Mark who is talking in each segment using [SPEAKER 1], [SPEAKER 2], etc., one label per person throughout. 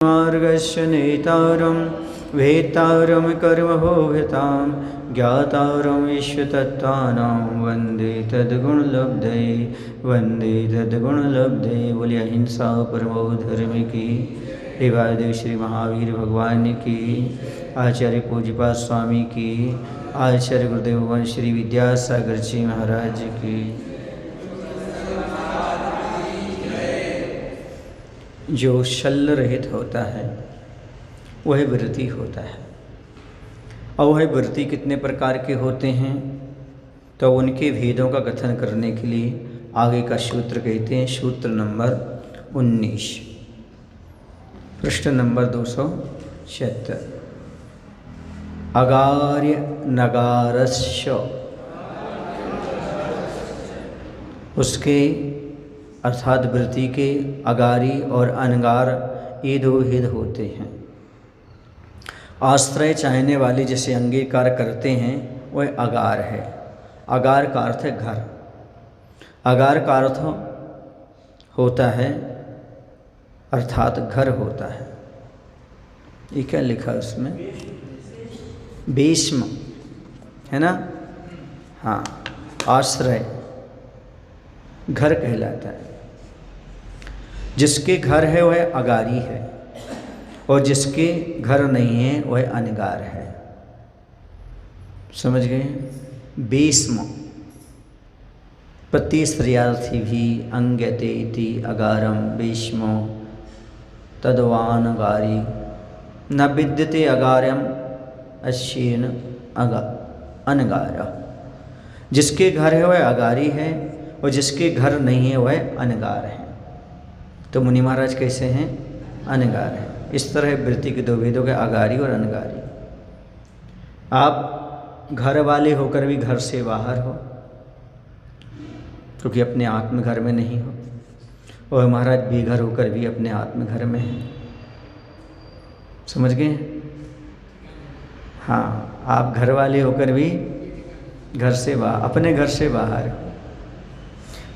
[SPEAKER 1] मार्गस्य नेतारं वेत्तारं कर्मभोक्तां ज्ञातारं विश्वतत्त्वानां वन्दे तद्गुणलब्धये। बोलिए अहिंसा परमो धर्म की। देवादेव श्री महावीर भगवान की, आचार्य पूज्यपाद स्वामी की, आचार्य गुरुदेव भगवान श्री विद्यासागर जी महाराज की। जो शल्य रहित होता है वह वृत्ति होता है। और वह वृत्ति कितने प्रकार के होते हैं, तो उनके भेदों का कथन करने के लिए आगे का सूत्र कहते हैं। सूत्र नंबर 19, पृष्ठ नंबर 276। अगार्य नगारस्य, उसके अर्थात वृत्ति के अगारी और अनगार ये दो भेद होते हैं। आश्रय चाहने वाले जिसे अंगीकार करते हैं वह अगार है। अगार का अर्थ है घर। अगार का अर्थ होता है अर्थात घर होता है। ये क्या लिखा उसमें? भीष्म है ना? हाँ, आश्रय घर कहलाता है। जिसके घर है वह अगारी है और जिसके घर नहीं है वह अनगार है। समझ गए? भीष्म प्रतिश्रियार्थी भी अंग्यते इति अगारम भीष्मो तद्वानगारी न विद्यते अगारम अश्येन अनगार। जिसके घर है वह अगारी है और जिसके घर नहीं है वह अनगार है। तो मुनि महाराज कैसे हैं? अनगार है। इस तरह वृत्ति के दो भेदों के अगारी और अनगारी। आप घर वाले होकर भी घर से बाहर हो, क्योंकि अपने आत्म घर में नहीं हो, और महाराज बेघर होकर भी अपने आत्म घर में हैं। समझ गए? हाँ, आप घर वाले होकर भी घर से बाहर, अपने घर से बाहर हो,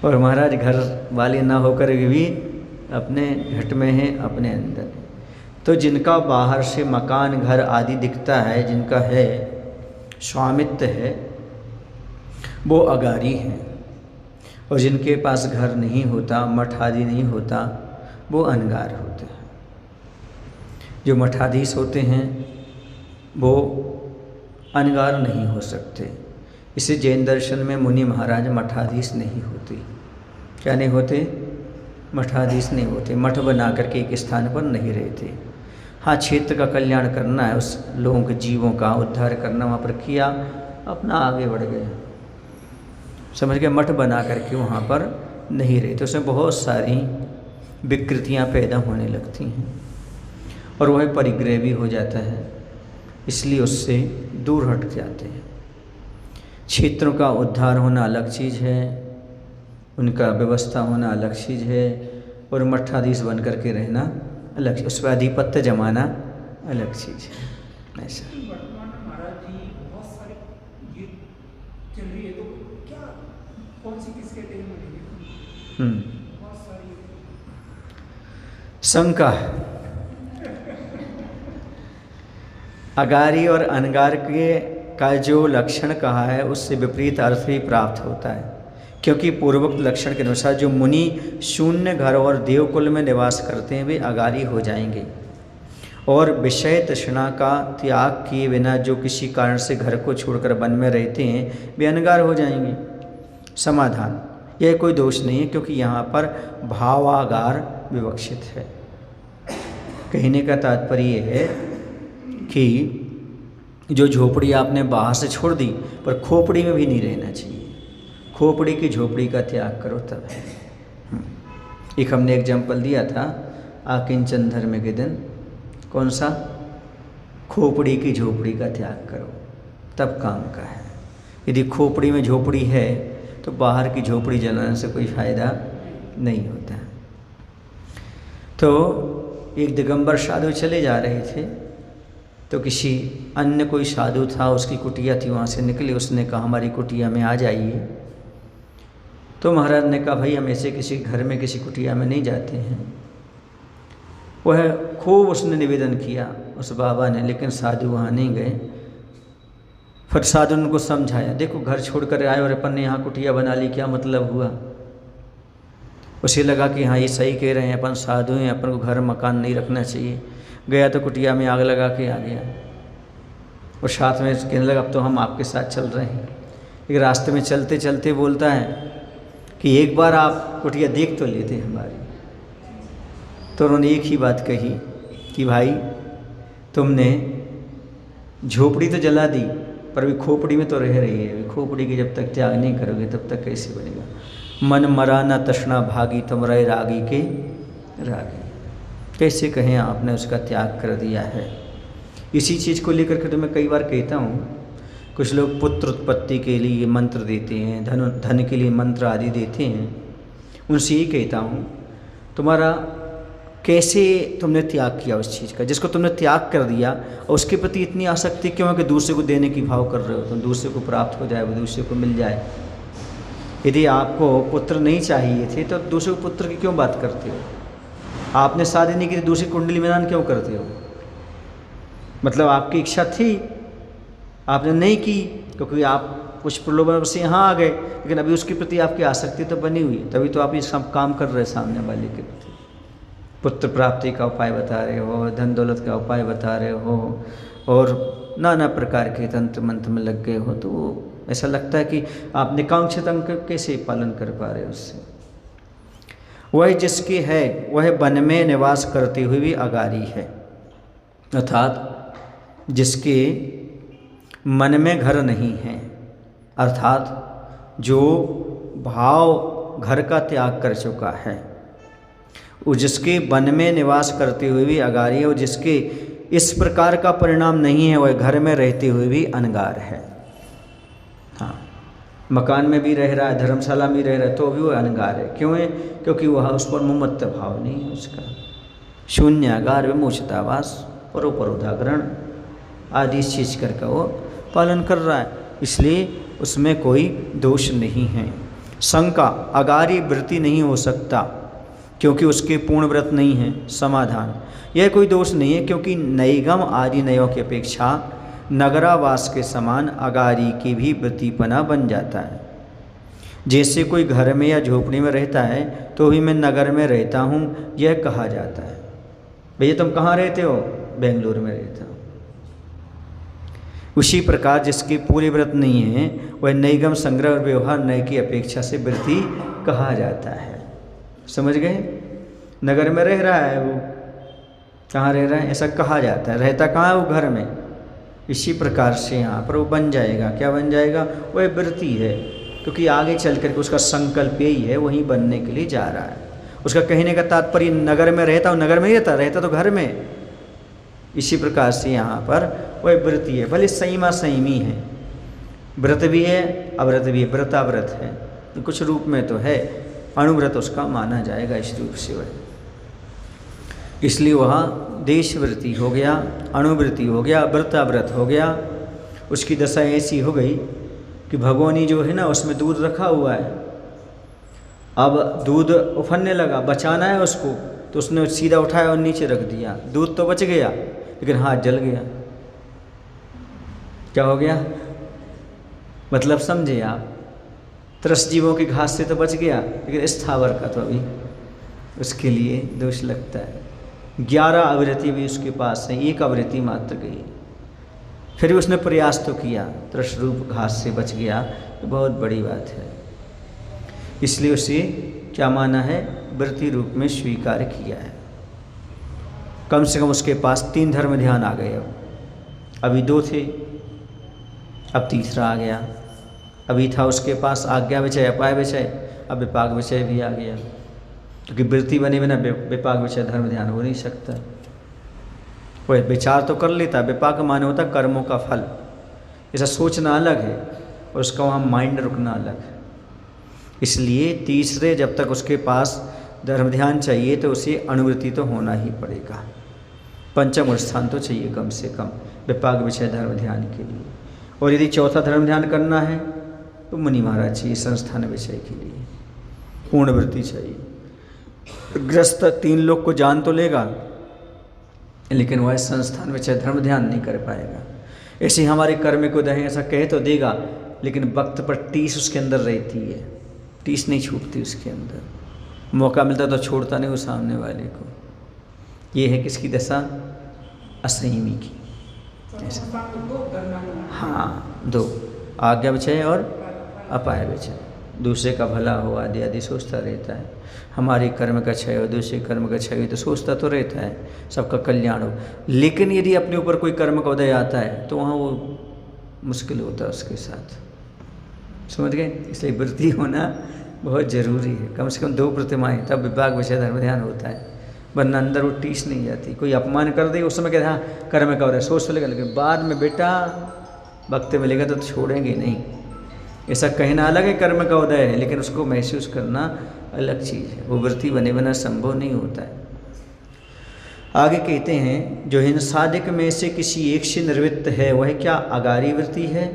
[SPEAKER 1] और महाराज घर वाले ना होकर भी अपने घट में हैं, अपने अंदर। तो जिनका बाहर से मकान घर आदि दिखता है, जिनका है स्वामित्व है, वो अगारी हैं। और जिनके पास घर नहीं होता, मठ आदि नहीं होता, वो अनगार होते हैं। जो मठाधीश होते हैं वो अनगार नहीं हो सकते। इसे जैन दर्शन में मुनि महाराज मठाधीश नहीं होते। क्या नहीं होते? मठाधीश नहीं होते। मठ बना करके एक स्थान पर नहीं रहते। हाँ, क्षेत्र का कल्याण करना है, उस लोगों के जीवों का उद्धार करना, वहाँ पर किया, अपना आगे बढ़ गए। समझ के? मठ बना करके वहाँ पर नहीं रहते। उसमें बहुत सारी विकृतियाँ पैदा होने लगती हैं और वह परिग्रह भी हो जाता है, इसलिए उससे दूर हट जाते हैं। क्षेत्रों का उद्धार होना अलग चीज़ है, उनका व्यवस्था होना अलग चीज़ है, और मठाधीश बन करके रहना अलग, उस पर आधिपत्य जमाना अलग चीज़ है। ऐसा
[SPEAKER 2] वर्तमान में महाराज जी बहुत सारे ये चल रही है, तो क्या कौन सी किस कैटेगरी में रहेगी? बहुत सारी
[SPEAKER 1] शंका। अगारी और अनगार के का जो लक्षण कहा है उससे विपरीत अर्थ भी प्राप्त होता है, क्योंकि पूर्वोक्त लक्षण के अनुसार जो मुनि शून्य घर और देवकुल में निवास करते हैं वे अगारी हो जाएंगे, और विषय तृष्णा का त्याग किए बिना जो किसी कारण से घर को छोड़कर वन में रहते हैं वे अनगार हो जाएंगे। समाधान, यह कोई दोष नहीं है, क्योंकि यहाँ पर भावागार विवक्षित है। कहने का तात्पर्य है कि जो झोपड़ी आपने बाहर से छोड़ दी, पर खोपड़ी में भी नहीं रहना चाहिए। खोपड़ी की झोपड़ी का त्याग करो तब है। एक हमने एग्जाम्पल दिया था आकिंचन धर्म के दिन। कौन सा? खोपड़ी की झोपड़ी का त्याग करो तब काम का है। यदि खोपड़ी में झोपड़ी है तो बाहर की झोपड़ी जलाने से कोई फ़ायदा नहीं होता। तो एक दिगंबर साधु चले जा रहे थे, तो किसी अन्य कोई साधु था, उसकी कुटिया थी, वहाँ से निकले। उसने कहा हमारी कुटिया में आ जाइए। तो महाराज ने कहा भाई हम ऐसे किसी घर में किसी कुटिया में नहीं जाते हैं। वह खूब उसने निवेदन किया उस बाबा ने, लेकिन साधु वहाँ नहीं गए। फिर साधु ने उनको समझाया, देखो घर छोड़कर आए और अपन ने यहाँ कुटिया बना ली, क्या मतलब हुआ। उसे लगा कि हाँ ये सही कह रहे हैं, अपन साधु हैं, अपन को घर मकान नहीं रखना चाहिए। गया तो कुटिया में आग लगा के आ गया और साथ में कहने लगा अब तो हम आपके साथ चल रहे हैं। एक रास्ते में चलते चलते बोलता है कि एक बार आप कुटिया देख तो लेते हमारी। तो उन्होंने एक ही बात कही कि भाई तुमने झोपड़ी तो जला दी पर अभी खोपड़ी में तो रह रही है, अभी खोपड़ी की जब तक त्याग नहीं करोगे तब तक कैसे बनेगा। मन मरा न तृष्णा भागी तुम रहे रागी के रागी। कैसे कहें आपने उसका त्याग कर दिया है। इसी चीज़ को लेकर के तो मैं कई बार कहता हूँ, कुछ लोग पुत्र उत्पत्ति के लिए मंत्र देते हैं, धन के लिए मंत्र आदि देते हैं। उनसे ये कहता हूँ तुम्हारा कैसे तुमने त्याग किया उस चीज़ का, जिसको तुमने त्याग कर दिया और उसके प्रति इतनी आसक्ति क्यों है कि दूसरे को देने की भाव कर रहे हो, तुम दूसरे को प्राप्त हो जाए, वो दूसरे को मिल जाए। यदि आपको पुत्र नहीं चाहिए थे तो दूसरे को पुत्र की क्यों बात करते हो। आपने शादी नहीं की, दूसरी कुंडली मिलान क्यों करते हो। मतलब आपकी इच्छा थी, आपने नहीं की क्योंकि आप कुछ प्रलोभन से यहाँ आ गए, लेकिन अभी उसके प्रति आपकी आसक्ति तो बनी हुई, तभी तो आप ये सब काम कर रहे हैं सामने वाले के प्रति। पुत्र प्राप्ति का उपाय बता रहे हो, धन दौलत का उपाय बता रहे हो और नाना प्रकार के तंत्र मंत्र में लग गए हो, तो ऐसा लगता है कि आप निकांक्षित अंक कैसे पालन कर पा रहे हो उससे। वह जिसकी है वह वन में निवास करते हुए भी अगारी है, अर्थात जिसके मन में घर नहीं है, अर्थात जो भाव घर का त्याग कर चुका है, वो जिसके वन में निवास करते हुए भी अगारी है, और जिसके इस प्रकार का परिणाम नहीं है वह घर में रहते हुए भी अनगार है। हाँ, मकान में भी रह रहा है, धर्मशाला में रह रहा है तो भी वो अनगार है। क्यों है? क्योंकि वह उस पर मुमत्त भाव नहीं है उसका। शून्यागार विमोचतावास परोपरोधाग्रहण आदि इस चीज़ करके वो पालन कर रहा है, इसलिए उसमें कोई दोष नहीं है। शंका अगारी वृत्ति नहीं हो सकता क्योंकि उसके पूर्ण व्रत नहीं है। समाधान यह कोई दोष नहीं है क्योंकि नैगम आदि नयों की अपेक्षा नगरावास के समान अगारी की भी वृत्तिपना बन जाता है। जैसे कोई घर में या झोपड़ी में रहता है तो भी मैं नगर में रहता हूँ यह कहा जाता है। भैया तुम कहाँ रहते हो? बेंगलुरु में रहता हूँ। उसी प्रकार जिसके पूरे व्रत नहीं है वह नैगम संग्रह और व्यवहार नय की अपेक्षा से वृत्ति कहा जाता है। समझ गए? नगर में रह रहा है वो, कहाँ रह रहा है ऐसा कहा जाता है। रहता कहाँ है वो? घर में। इसी प्रकार से यहाँ पर वो बन जाएगा। क्या बन जाएगा? वह वृत्ति है, क्योंकि आगे चल करके उसका संकल्प यही है, वहीं बनने के लिए जा रहा है। उसका कहने का तात्पर्य नगर में रहता हूँ, नगर में ही रहता तो घर में। इसी प्रकार से यहाँ पर वह वृत्ति है, भले संयमा संयमी है, व्रत भी है अव्रत भी है, व्रताव्रत है, कुछ रूप में तो है, अणुव्रत उसका माना जाएगा इस रूप से वह। इसलिए वह देशवृत्ति हो गया, अणुवृत्ति हो गया, व्रताव्रत हो गया। उसकी दशा ऐसी हो गई कि भगोनी जो है ना उसमें दूध रखा हुआ है, अब दूध उफनने लगा, बचाना है उसको, तो उसने सीधा उठाया और नीचे रख दिया। दूध तो बच गया लेकिन हाथ जल गया। क्या हो गया? मतलब समझे आप? त्रस्त जीवों की घास से तो बच गया लेकिन स्थावर का तो अभी उसके लिए दोष लगता है। 11 आवृत्ति भी उसके पास है, एक आवृत्ति मात्र गई, फिर भी उसने प्रयास तो किया, त्रस्त रूप घास से बच गया, तो बहुत बड़ी बात है। इसलिए उसे क्या माना है? वृत्ति रूप में स्वीकार किया है। कम से कम उसके पास 3 धर्म ध्यान आ गए। अभी 2 थे, अब तीसरा आ गया। अभी था उसके पास आज्ञा विषय, अपाय विषय, अब विपाक विषय भी आ गया, क्योंकि वृत्ति बने बिना विपाक विषय धर्म ध्यान हो नहीं सकता। वह विचार तो कर लेता, विपाक माने होता कर्मों का फल, ऐसा सोचना अलग है और उसका वहाँ माइंड रुकना अलग है। इसलिए तीसरे जब तक उसके पास धर्म ध्यान चाहिए तो उसे अनुवृत्ति तो होना ही पड़ेगा। पंचम स्थान तो चाहिए कम से कम विपाक विषय धर्म ध्यान के लिए। और यदि चौथा धर्म ध्यान करना है तो मुनि महाराज चाहिए संस्थान विषय के लिए, पूर्ण वृत्ति चाहिए। ग्रस्त 3 लोग को जान तो लेगा लेकिन वह इस संस्थान में चाहे धर्म ध्यान नहीं कर पाएगा। ऐसे ही हमारे कर्म को दहें ऐसा कह तो देगा, लेकिन वक्त पर टीस उसके अंदर रहती है, टीस नहीं छूटती उसके अंदर। मौका मिलता तो छोड़ता नहीं वो सामने वाले को। ये है किसकी दशा? असंयमी की। ऐसा हाँ, दो, आज्ञा विचय और अपाय विचय। दूसरे का भला हो आदि आदि सोचता रहता है। हमारे कर्म का क्षय हो, दूसरे कर्म का क्षय हो, तो सोचता तो रहता है सबका कल्याण हो। लेकिन यदि अपने ऊपर कोई कर्म का उदय आता है तो वहाँ वो मुश्किल होता है उसके साथ। समझ गए? इसलिए वृत्ति होना बहुत ज़रूरी है। कम से कम 2 प्रतिमाएँ, तब विभाग विषय धर्म ध्यान होता है, वरना अंदर वो टीस नहीं जाती। कोई अपमान कर दे उस समय कहते हाँ कर्म का उदय, सोच लेगा, लेकिन बाद में बेटा वक्त मिलेगा तो छोड़ेंगे नहीं। ऐसा कहना अलग है कर्म का उदय है, लेकिन उसको महसूस करना अलग चीज़ है। वो वृत्ति बने बिना संभव नहीं होता है। आगे कहते हैं जो हिंसादिक में से किसी एक से निवृत्त है वह क्या अगारी वृत्ति है?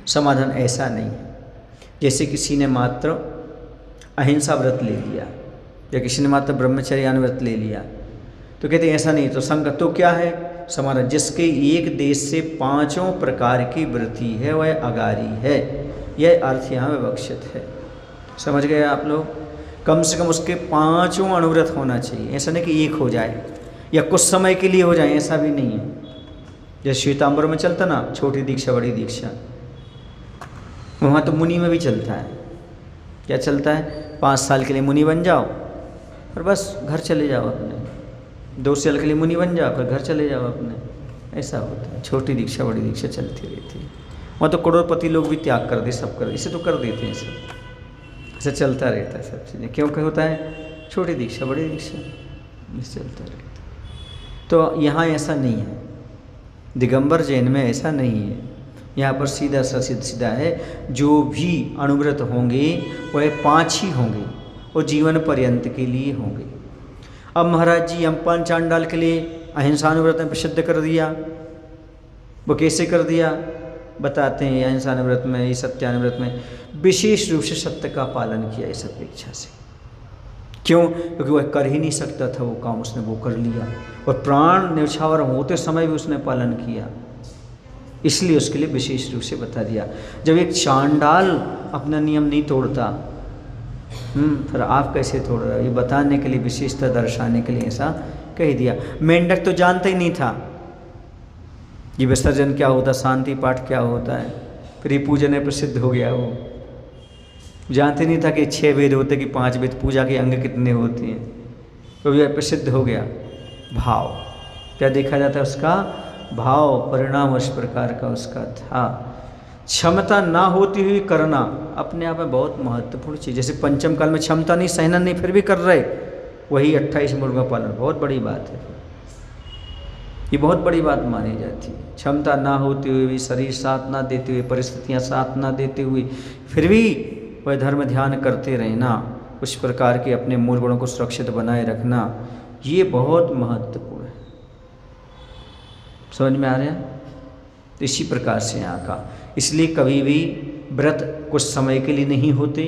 [SPEAKER 1] समाधान ऐसा नहीं है। जैसे किसी ने मात्र अहिंसा व्रत ले लिया या किसी ने मात्र ब्रह्मचर्यान व्रत ले लिया तो कहते हैं ऐसा नहीं। तो संगत तो क्या है? समाधान जिसके एक देश से 5 प्रकार की वृत्ति है वह अगारी है। यह अर्थ यहाँ विवक्षित है। समझ गए आप लोग? कम से कम उसके 5 अनुव्रत होना चाहिए। ऐसा नहीं कि एक हो जाए या कुछ समय के लिए हो जाए, ऐसा भी नहीं है। जैसे श्वेतांबर में चलता ना, छोटी दीक्षा बड़ी दीक्षा, वहाँ तो मुनि में भी चलता है। क्या चलता है? 5 साल के लिए मुनि बन जाओ और बस घर चले जाओ अपने। 2 साल के लिए मुनि बन जाओ फिर घर चले जाओ अपने। ऐसा होता है। छोटी दीक्षा बड़ी दीक्षा चलती रहती है। वहाँ तो करोड़पति लोग भी त्याग कर दे, सब कर, इसे तो कर देते हैं सब। ऐसा चलता रहता है सब चीज़ें। क्यों क्या होता है? छोटी दीक्षा बड़ी दीक्षा चलता रहता है। तो यहाँ ऐसा नहीं है। दिगंबर जैन में ऐसा नहीं है। यहाँ पर सीधा सीधा है, जो भी अनुव्रत होंगे वह 5 ही होंगे और जीवन पर्यंत के लिए होंगे। अब महाराज जी यमपान चांडाल के लिए अहिंसानुव्रत में प्रसिद्ध कर दिया। वो कैसे कर दिया बताते हैं। अहिंसानुव्रत में, ये सत्यानुव्रत में विशेष रूप से सत्य का पालन किया इस अपेक्षा से। क्यों? क्योंकि वह कर ही नहीं सकता था वो काम, उसने वो कर लिया और प्राण न्यौछावर होते समय भी उसने पालन किया, इसलिए उसके लिए विशेष रूप से बता दिया। जब एक चांडाल अपना नियम नहीं तोड़ता, फिर आप कैसे तोड़ रहे हो? ये बताने के लिए, विशेषता दर्शाने के लिए ऐसा कह दिया। मेंढक तो जानता ही नहीं था ये विसर्जन क्या होता, शांति पाठ क्या होता है। फिर ये पूजन में प्रसिद्ध हो गया। वो जानते नहीं था कि 6 वेद होते कि 5 वेद, पूजा के अंग कितने होते हैं। तो यह प्रसिद्ध हो गया। भाव क्या देखा जाता है? उसका भाव, परिणाम इस प्रकार का उसका था। क्षमता ना होती हुई करना अपने आप में बहुत महत्वपूर्ण चीज़। जैसे पंचम काल में क्षमता नहीं, सहना नहीं, फिर भी कर रहे, वही 28 मुर्गा पालन, बहुत बड़ी बात है। ये बहुत बड़ी बात मानी जाती है। क्षमता ना होते हुए भी, शरीर साथ ना देते हुए, परिस्थितियाँ साथ ना देते हुए, फिर भी वह धर्म ध्यान करते रहना, उस प्रकार के अपने मूल गुणों को सुरक्षित बनाए रखना, ये बहुत महत्वपूर्ण है। समझ में आ रहा है? तो इसी प्रकार से यहाँ का, इसलिए कभी भी व्रत कुछ समय के लिए नहीं होते,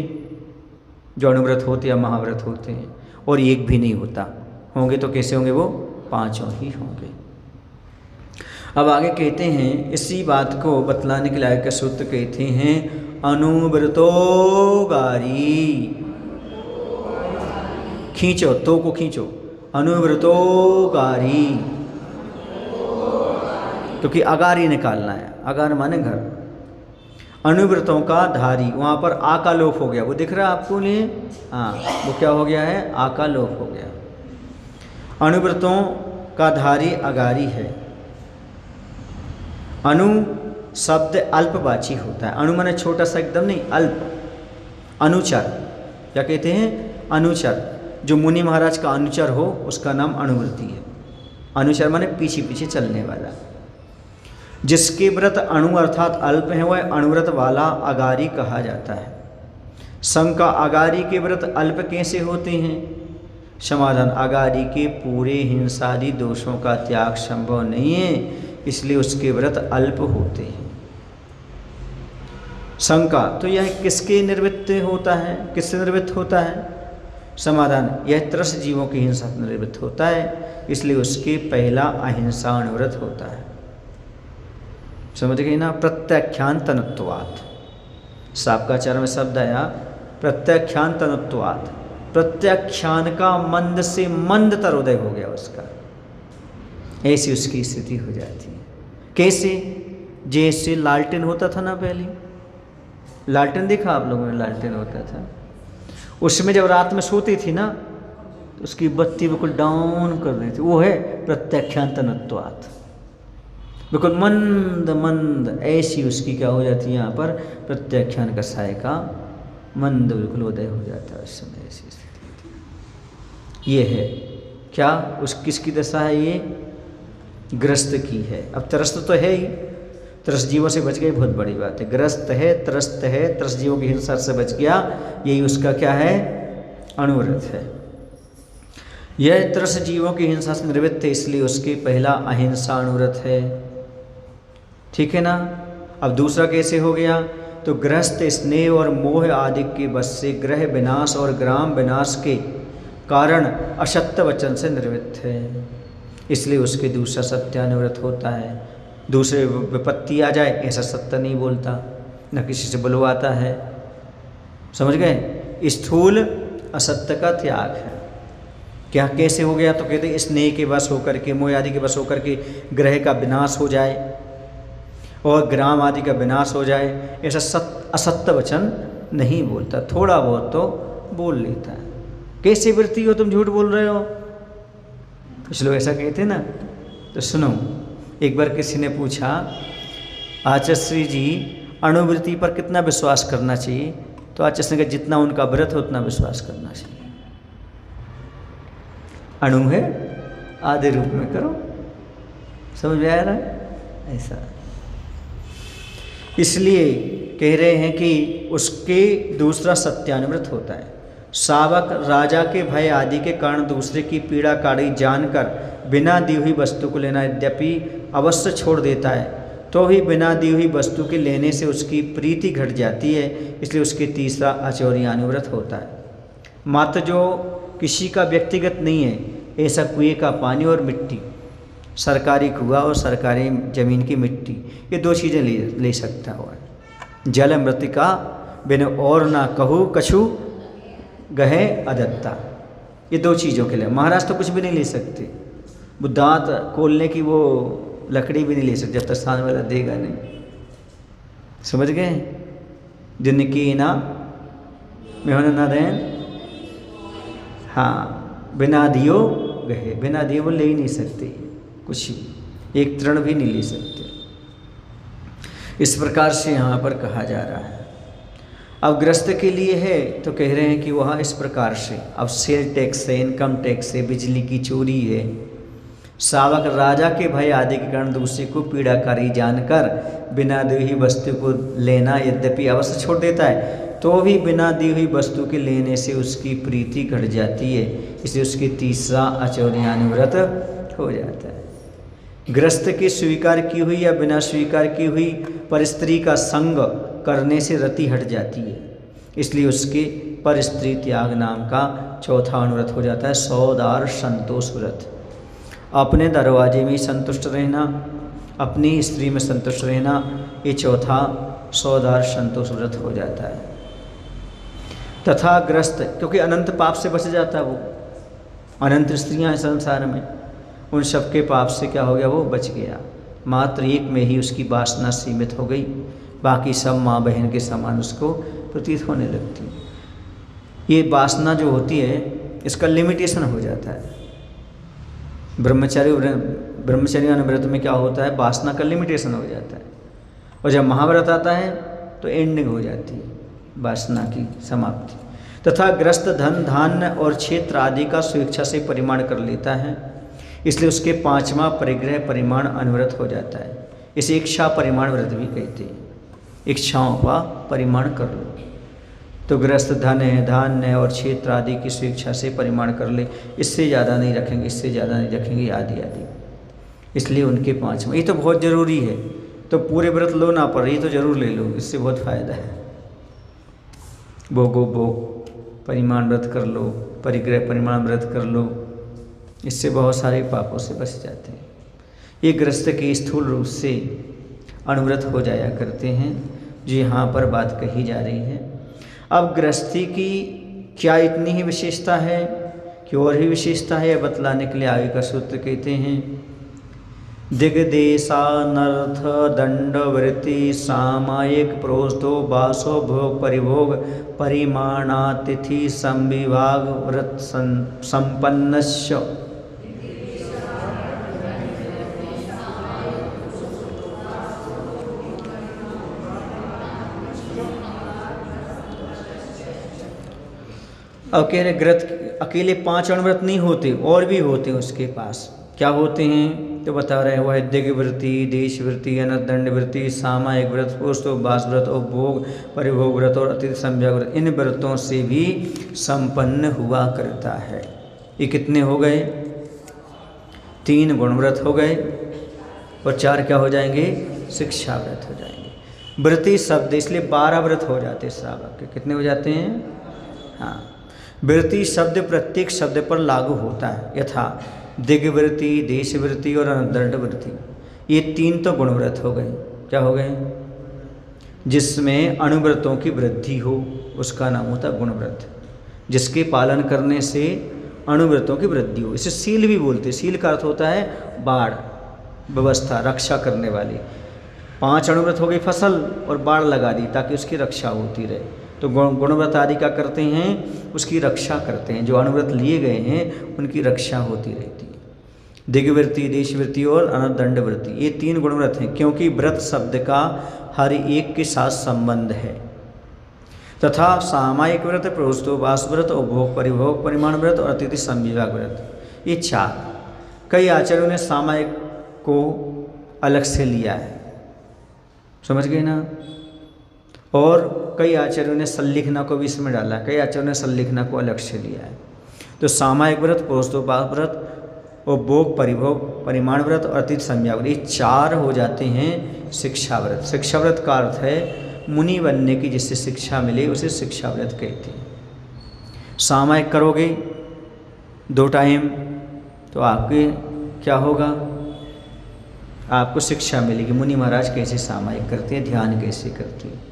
[SPEAKER 1] जो अनुव्रत होते या महाव्रत होते हैं, और एक भी नहीं होता। होंगे तो कैसे होंगे? वो 5 ही होंगे। अब आगे कहते हैं, इसी बात को बतलाने के लिए आगे का सूत्र कहते हैं, अनुव्रतोगारी। खींचो, तो को खींचो, अनुव्रतोगारी, क्योंकि अगारी निकालना है। अगार माने घर। अनुव्रतों का धारी, वहाँ पर आ का लोप हो गया, वो दिख रहा है आपको लिए? हाँ, वो क्या हो गया है? आ का लोप हो गया। अनुव्रतों का धारी अगारी है। अनु शब्द अल्पवाची होता है। अणु माने छोटा सा, एकदम नहीं, अल्प। अनुचर क्या कहते हैं? अनुचर। जो मुनि महाराज का अनुचर हो उसका नाम अनुव्रती है। अनुचर माने पीछे पीछे चलने वाला। जिसके व्रत अणु अर्थात अल्प है वह अनुव्रत वाला अगारी कहा जाता है। शंका, अगारी के व्रत अल्प कैसे होते हैं? समाधान, अगारी के पूरे हिंसादि दोषों का त्याग संभव नहीं है, इसलिए उसके व्रत अल्प होते हैं। शंका, तो यह किसके निवृत्त होता है? किससे निवृत्त होता है? समाधान, यह त्रस जीवों की हिंसा से निवृत्त होता है, इसलिए उसके पहला अहिंसा अनुव्रत होता है। समझ गए ना? प्रत्याख्यान तनुत्वात्, शाब्काचार्य में शब्द आया प्रत्याख्यान तनुत्वात्, प्रत्याख्यान का मंद से मंदतर उदय हो गया उसका, ऐसी उसकी स्थिति हो जाती है। कैसे? जैसे लालटेन होता था ना पहले, लालटेन देखा आप लोगों ने? लालटेन होता था, उसमें जब रात में सोती थी ना तो उसकी बत्ती बिल्कुल डाउन कर देती, वो है प्रत्याख्यान तनुत्वात्, बिल्कुल मंद मंद ऐसी उसकी क्या हो जाती है यहाँ पर, प्रत्याख्यान का साय का मंद बिल्कुल उदय हो जाता है उस समय, ऐसी स्थिति। ये है क्या, उस किसकी दशा है? ये ग्रस्त की है। अब त्रस्त तो है ही, त्रस्त जीवों से बच गए, बहुत बड़ी बात है। ग्रस्त है, त्रस्त जीवों की हिंसा से बच गया, यही उसका क्या है? अनुव्रत है। यह त्रस्त जीवों की हिंसा से निवृत्त है, इसलिए उसके पहला अहिंसा अनुव्रत है। ठीक है ना? अब दूसरा कैसे हो गया? तो गृहस्थ स्नेह और मोह आदि के वश से ग्रह विनाश और ग्राम विनाश के कारण असत्य वचन से निवृत्त है, इसलिए उसके दूसरा सत्यानुव्रत होता है। दूसरे विपत्ति आ जाए ऐसा सत्य नहीं बोलता, न किसी से बुलवाता है। समझ गए? स्थूल असत्य का त्याग है। क्या कैसे हो गया? तो कहते स्नेह के वश होकर के, मोह आदि के वश होकर के ग्रह का विनाश हो जाए और ग्राम आदि का विनाश हो जाए, ऐसा असत्य वचन नहीं बोलता, थोड़ा बहुत तो बोल लेता है। कैसी वृत्ति हो, तुम झूठ बोल रहे हो? कुछ लोग ऐसा कहते ना। तो सुनो, एक बार किसी ने पूछा, आचार्य जी अणुवृत्ति पर कितना विश्वास करना चाहिए? तो आचार्य ने कहा जितना उनका व्रत हो उतना विश्वास करना चाहिए। अणु है, आधे रूप में करो। समझ में आ रहा है? ऐसा इसलिए कह रहे हैं कि उसके दूसरा सत्यानुव्रत होता है। शावक राजा के भय आदि के कारण दूसरे की पीड़ा काड़ी जानकर बिना दी हुई वस्तु को लेना यद्यपि अवश्य छोड़ देता है, तो भी बिना दी हुई वस्तु के लेने से उसकी प्रीति घट जाती है, इसलिए उसके तीसरा आचौर्यानुव्रत होता है। मात्र जो किसी का व्यक्तिगत नहीं है, ऐसा कुएं का पानी और मिट्टी, सरकारी कुआं और सरकारी जमीन की मिट्टी, ये दो चीज़ें ले सकता हुआ है। जल मृतिका बिन और ना कहू कछु गहे अदत्ता, ये दो चीज़ों के लिए। महाराज तो कुछ भी नहीं ले सकते, वो दांत खोलने की वो लकड़ी भी नहीं ले सकते जब तक सामने वाला देगा नहीं। समझ गए? जिनकी ना मेहनत ना दें, हाँ, बिना दियो गहे, बिना दिए वो ले ही नहीं सकते कुछ भी, एक तृण भी नहीं ले सकते। इस प्रकार से यहाँ पर कहा जा रहा है। अब ग्रस्त के लिए है तो कह रहे हैं कि वहाँ इस प्रकार से, अब सेल टैक्स है, इनकम टैक्स है, बिजली की चोरी है। शावक राजा के भय आदि के कारण दूसरे को पीड़ाकारी जानकर बिना दी हुई वस्तु को लेना यद्यपि अवश्य छोड़ देता है, तो भी बिना दी हुई वस्तु के लेने से उसकी प्रीति घट जाती है, इसलिए उसकी तीसरा आचौर्यानुव्रत हो जाता है। ग्रस्त की स्वीकार की हुई या बिना स्वीकार की हुई परस्त्री का संग करने से रति हट जाती है, इसलिए उसके परस्त्री त्याग नाम का चौथा अनुव्रत हो जाता है, सौदार संतोष व्रत। अपने दरवाजे में संतुष्ट रहना, अपनी स्त्री में संतुष्ट रहना, ये चौथा सौदार संतोष व्रत हो जाता है। तथा ग्रस्त, क्योंकि अनंत पाप से बच जाता है, वो अनंत स्त्रियां हैं संसार में, उन सब के पाप से क्या हो गया? वो बच गया। मात्र एक में ही उसकी वासना सीमित हो गई, बाकी सब माँ बहन के समान उसको प्रतीत होने लगती है। ये वासना जो होती है इसका लिमिटेशन हो जाता है। ब्रह्मचर्य व्रत में क्या होता है? वासना का लिमिटेशन हो जाता है, और जब महाव्रत आता है तो एंडिंग हो जाती है वासना की समाप्ति। तथा ग्रस्त धन धान्य और क्षेत्र आदि का स्वेच्छा से परिमाण कर लेता है, इसलिए उसके पांचवा परिग्रह परिमाण अनुव्रत हो जाता है। इसे इच्छा परिमाण व्रत भी कहते हैं, इच्छाओं का परिमाण कर लो। तो ग्रस्त धन है, धान्य और क्षेत्र आदि की स्वेच्छा से परिमाण कर ले, इससे ज़्यादा नहीं रखेंगे, इससे ज़्यादा नहीं रखेंगे आदि आदि, इसलिए उनके पांचवा। ये तो बहुत ज़रूरी है, तो पूरे व्रत लो ना पर ये तो ज़रूर ले लो, इससे बहुत फ़ायदा है। भोगो भोग परिमाण व्रत कर लो, परिग्रह परिमाण व्रत कर लो, इससे बहुत सारे पापों से बच जाते हैं। ये गृहस्थ के स्थूल रूप से अणुव्रत हो जाया करते हैं, जो यहाँ पर बात कही जा रही है। अब गृहस्थी की क्या इतनी ही विशेषता है कि और भी विशेषता है, यह बतलाने के लिए आगे का सूत्र कहते हैं, दिग्देशानर्थ दंड वृत्ति सामायिक प्रोस्तो वासो भोग परिभोग परिमाणातिथि संविभाग व्रत संपन्नस्य अब कह रहे व्रत अकेले 5 अणुव्रत नहीं होते, और भी होते हैं उसके पास। क्या होते हैं तो बता रहे हैं, वह दिग् वृत्ति, देश वृत्ति, अनदंड वृत्ति, सामायिक व्रत, पुष्टो वास व्रत और भोग परिभोग व्रत और अतिथि संव्याग व्रत, इन व्रतों से भी संपन्न हुआ करता है। ये कितने हो गए? 3 गुणव्रत हो गए और 4 क्या हो जाएंगे? शिक्षा व्रत हो जाएंगे। वृत्ति शब्द इसलिए 12 व्रत हो जाते हैं श्रावक के। कितने हो जाते हैं? हाँ, वृत्ति शब्द प्रत्येक शब्द पर लागू होता है, यथा दिग्वृत्ति, देशवृत्ति और अनदंड वृत्ति। ये 3 तो गुणव्रत हो गए। क्या हो गए? जिसमें अणुव्रतों की वृद्धि हो उसका नाम होता है गुणव्रत, जिसके पालन करने से अणुव्रतों की वृद्धि हो। इसे सील भी बोलते हैं। सील का अर्थ होता है बाढ़, व्यवस्था, रक्षा करने वाली। 5 अणुव्रत हो गई फसल और बाढ़ लगा दी ताकि उसकी रक्षा होती रहे। तो गुणव्रत आदि क्या करते हैं? उसकी रक्षा करते हैं। जो अणुव्रत लिए गए हैं उनकी रक्षा होती रहती है। दिग्वृत्ति, देशवृत्ति और अनदंड वृत्ति, ये 3 गुणव्रत हैं, क्योंकि व्रत शब्द का हर एक के साथ संबंध है। तथा सामायिक व्रत, प्रहोस्तोपास व्रत और भोग परिभोग परिमाण व्रत और अतिथि संविभाग व्रत, ये 4। कई आचार्यों ने सामायिक को अलग से लिया है, समझ गए ना। और कई आचार्यों ने संलिखना को भी इसमें डाला, कई आचार्यों ने संलिखना को अलग से लिया है। तो सामायिक व्रत, प्रहोस्तोपास व्रत और भोग परिभोग परिमाण व्रत और अतिथि संव्याग व्रत, ये 4 हो जाते हैं शिक्षा व्रत। शिक्षा व्रत का अर्थ है मुनि बनने की जिससे शिक्षा मिले उसे शिक्षा व्रत कहते हैं। सामायिक करोगे 2 टाइम तो आपके क्या होगा? आपको शिक्षा मिलेगी, मुनि महाराज कैसे सामायिक करते हैं, ध्यान कैसे करते हैं।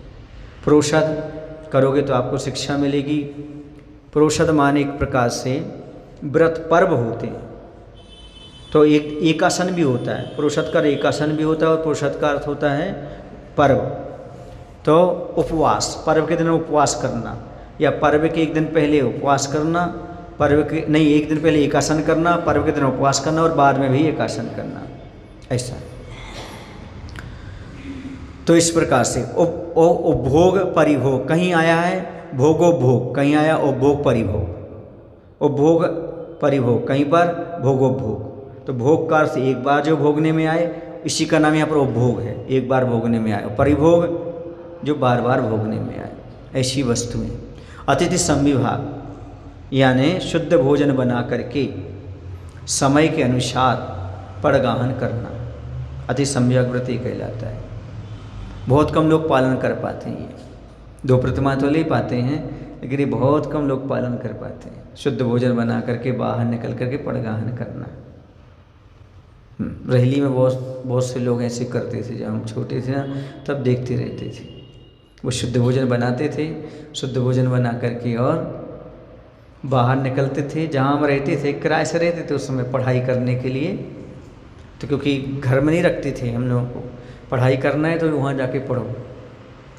[SPEAKER 1] प्रोषद करोगे तो आपको शिक्षा मिलेगी। प्रोषद माने एक प्रकार से व्रत पर्व होते हैं, तो एक एकासन भी होता है। प्रोषद का एकासन भी होता है और प्रोषद का अर्थ होता है पर्व। तो उपवास, पर्व के दिन उपवास करना, या पर्व के एक दिन पहले उपवास करना, पर्व के नहीं एक दिन पहले एकासन करना, पर्व के दिन उपवास करना और बाद में भी एकासन करना, ऐसा। तो इस प्रकार से उपभोग परिभोग, कहीं आया है भोगो भोग, कहीं आया उपभोग परिभोग। उपभोग परिभोग कहीं पर भोगो भोग। तो भोग का अर्थ एक बार जो भोगने में आए, इसी का नाम यहाँ पर उपभोग है, एक बार भोगने में आए। परिभोग जो बार बार भोगने में आए, ऐसी वस्तुएं। अतिथि संविभाग यानी शुद्ध भोजन बना करके समय के अनुसार पड़गाहन करना, अतिथि संविभाग व्रत कहलाता है। बहुत कम लोग पालन कर पाते हैं। ये 2 प्रतिमा तो ले पाते हैं, लेकिन ये बहुत कम लोग पालन कर पाते हैं। शुद्ध भोजन बना करके बाहर निकल करके पड़गाहन करना। रहेली में बहुत से लोग ऐसे करते थे। जब हम छोटे थे ना तब देखते रहते थे, वो शुद्ध भोजन बनाते थे, शुद्ध भोजन बना करके और बाहर निकलते थे। जहाँ हम रहते थे किराए से रहते थे उस समय पढ़ाई करने के लिए, तो क्योंकि घर में नहीं रखते थे हम लोगों को, पढ़ाई करना है तो वहाँ जाके पढ़ो,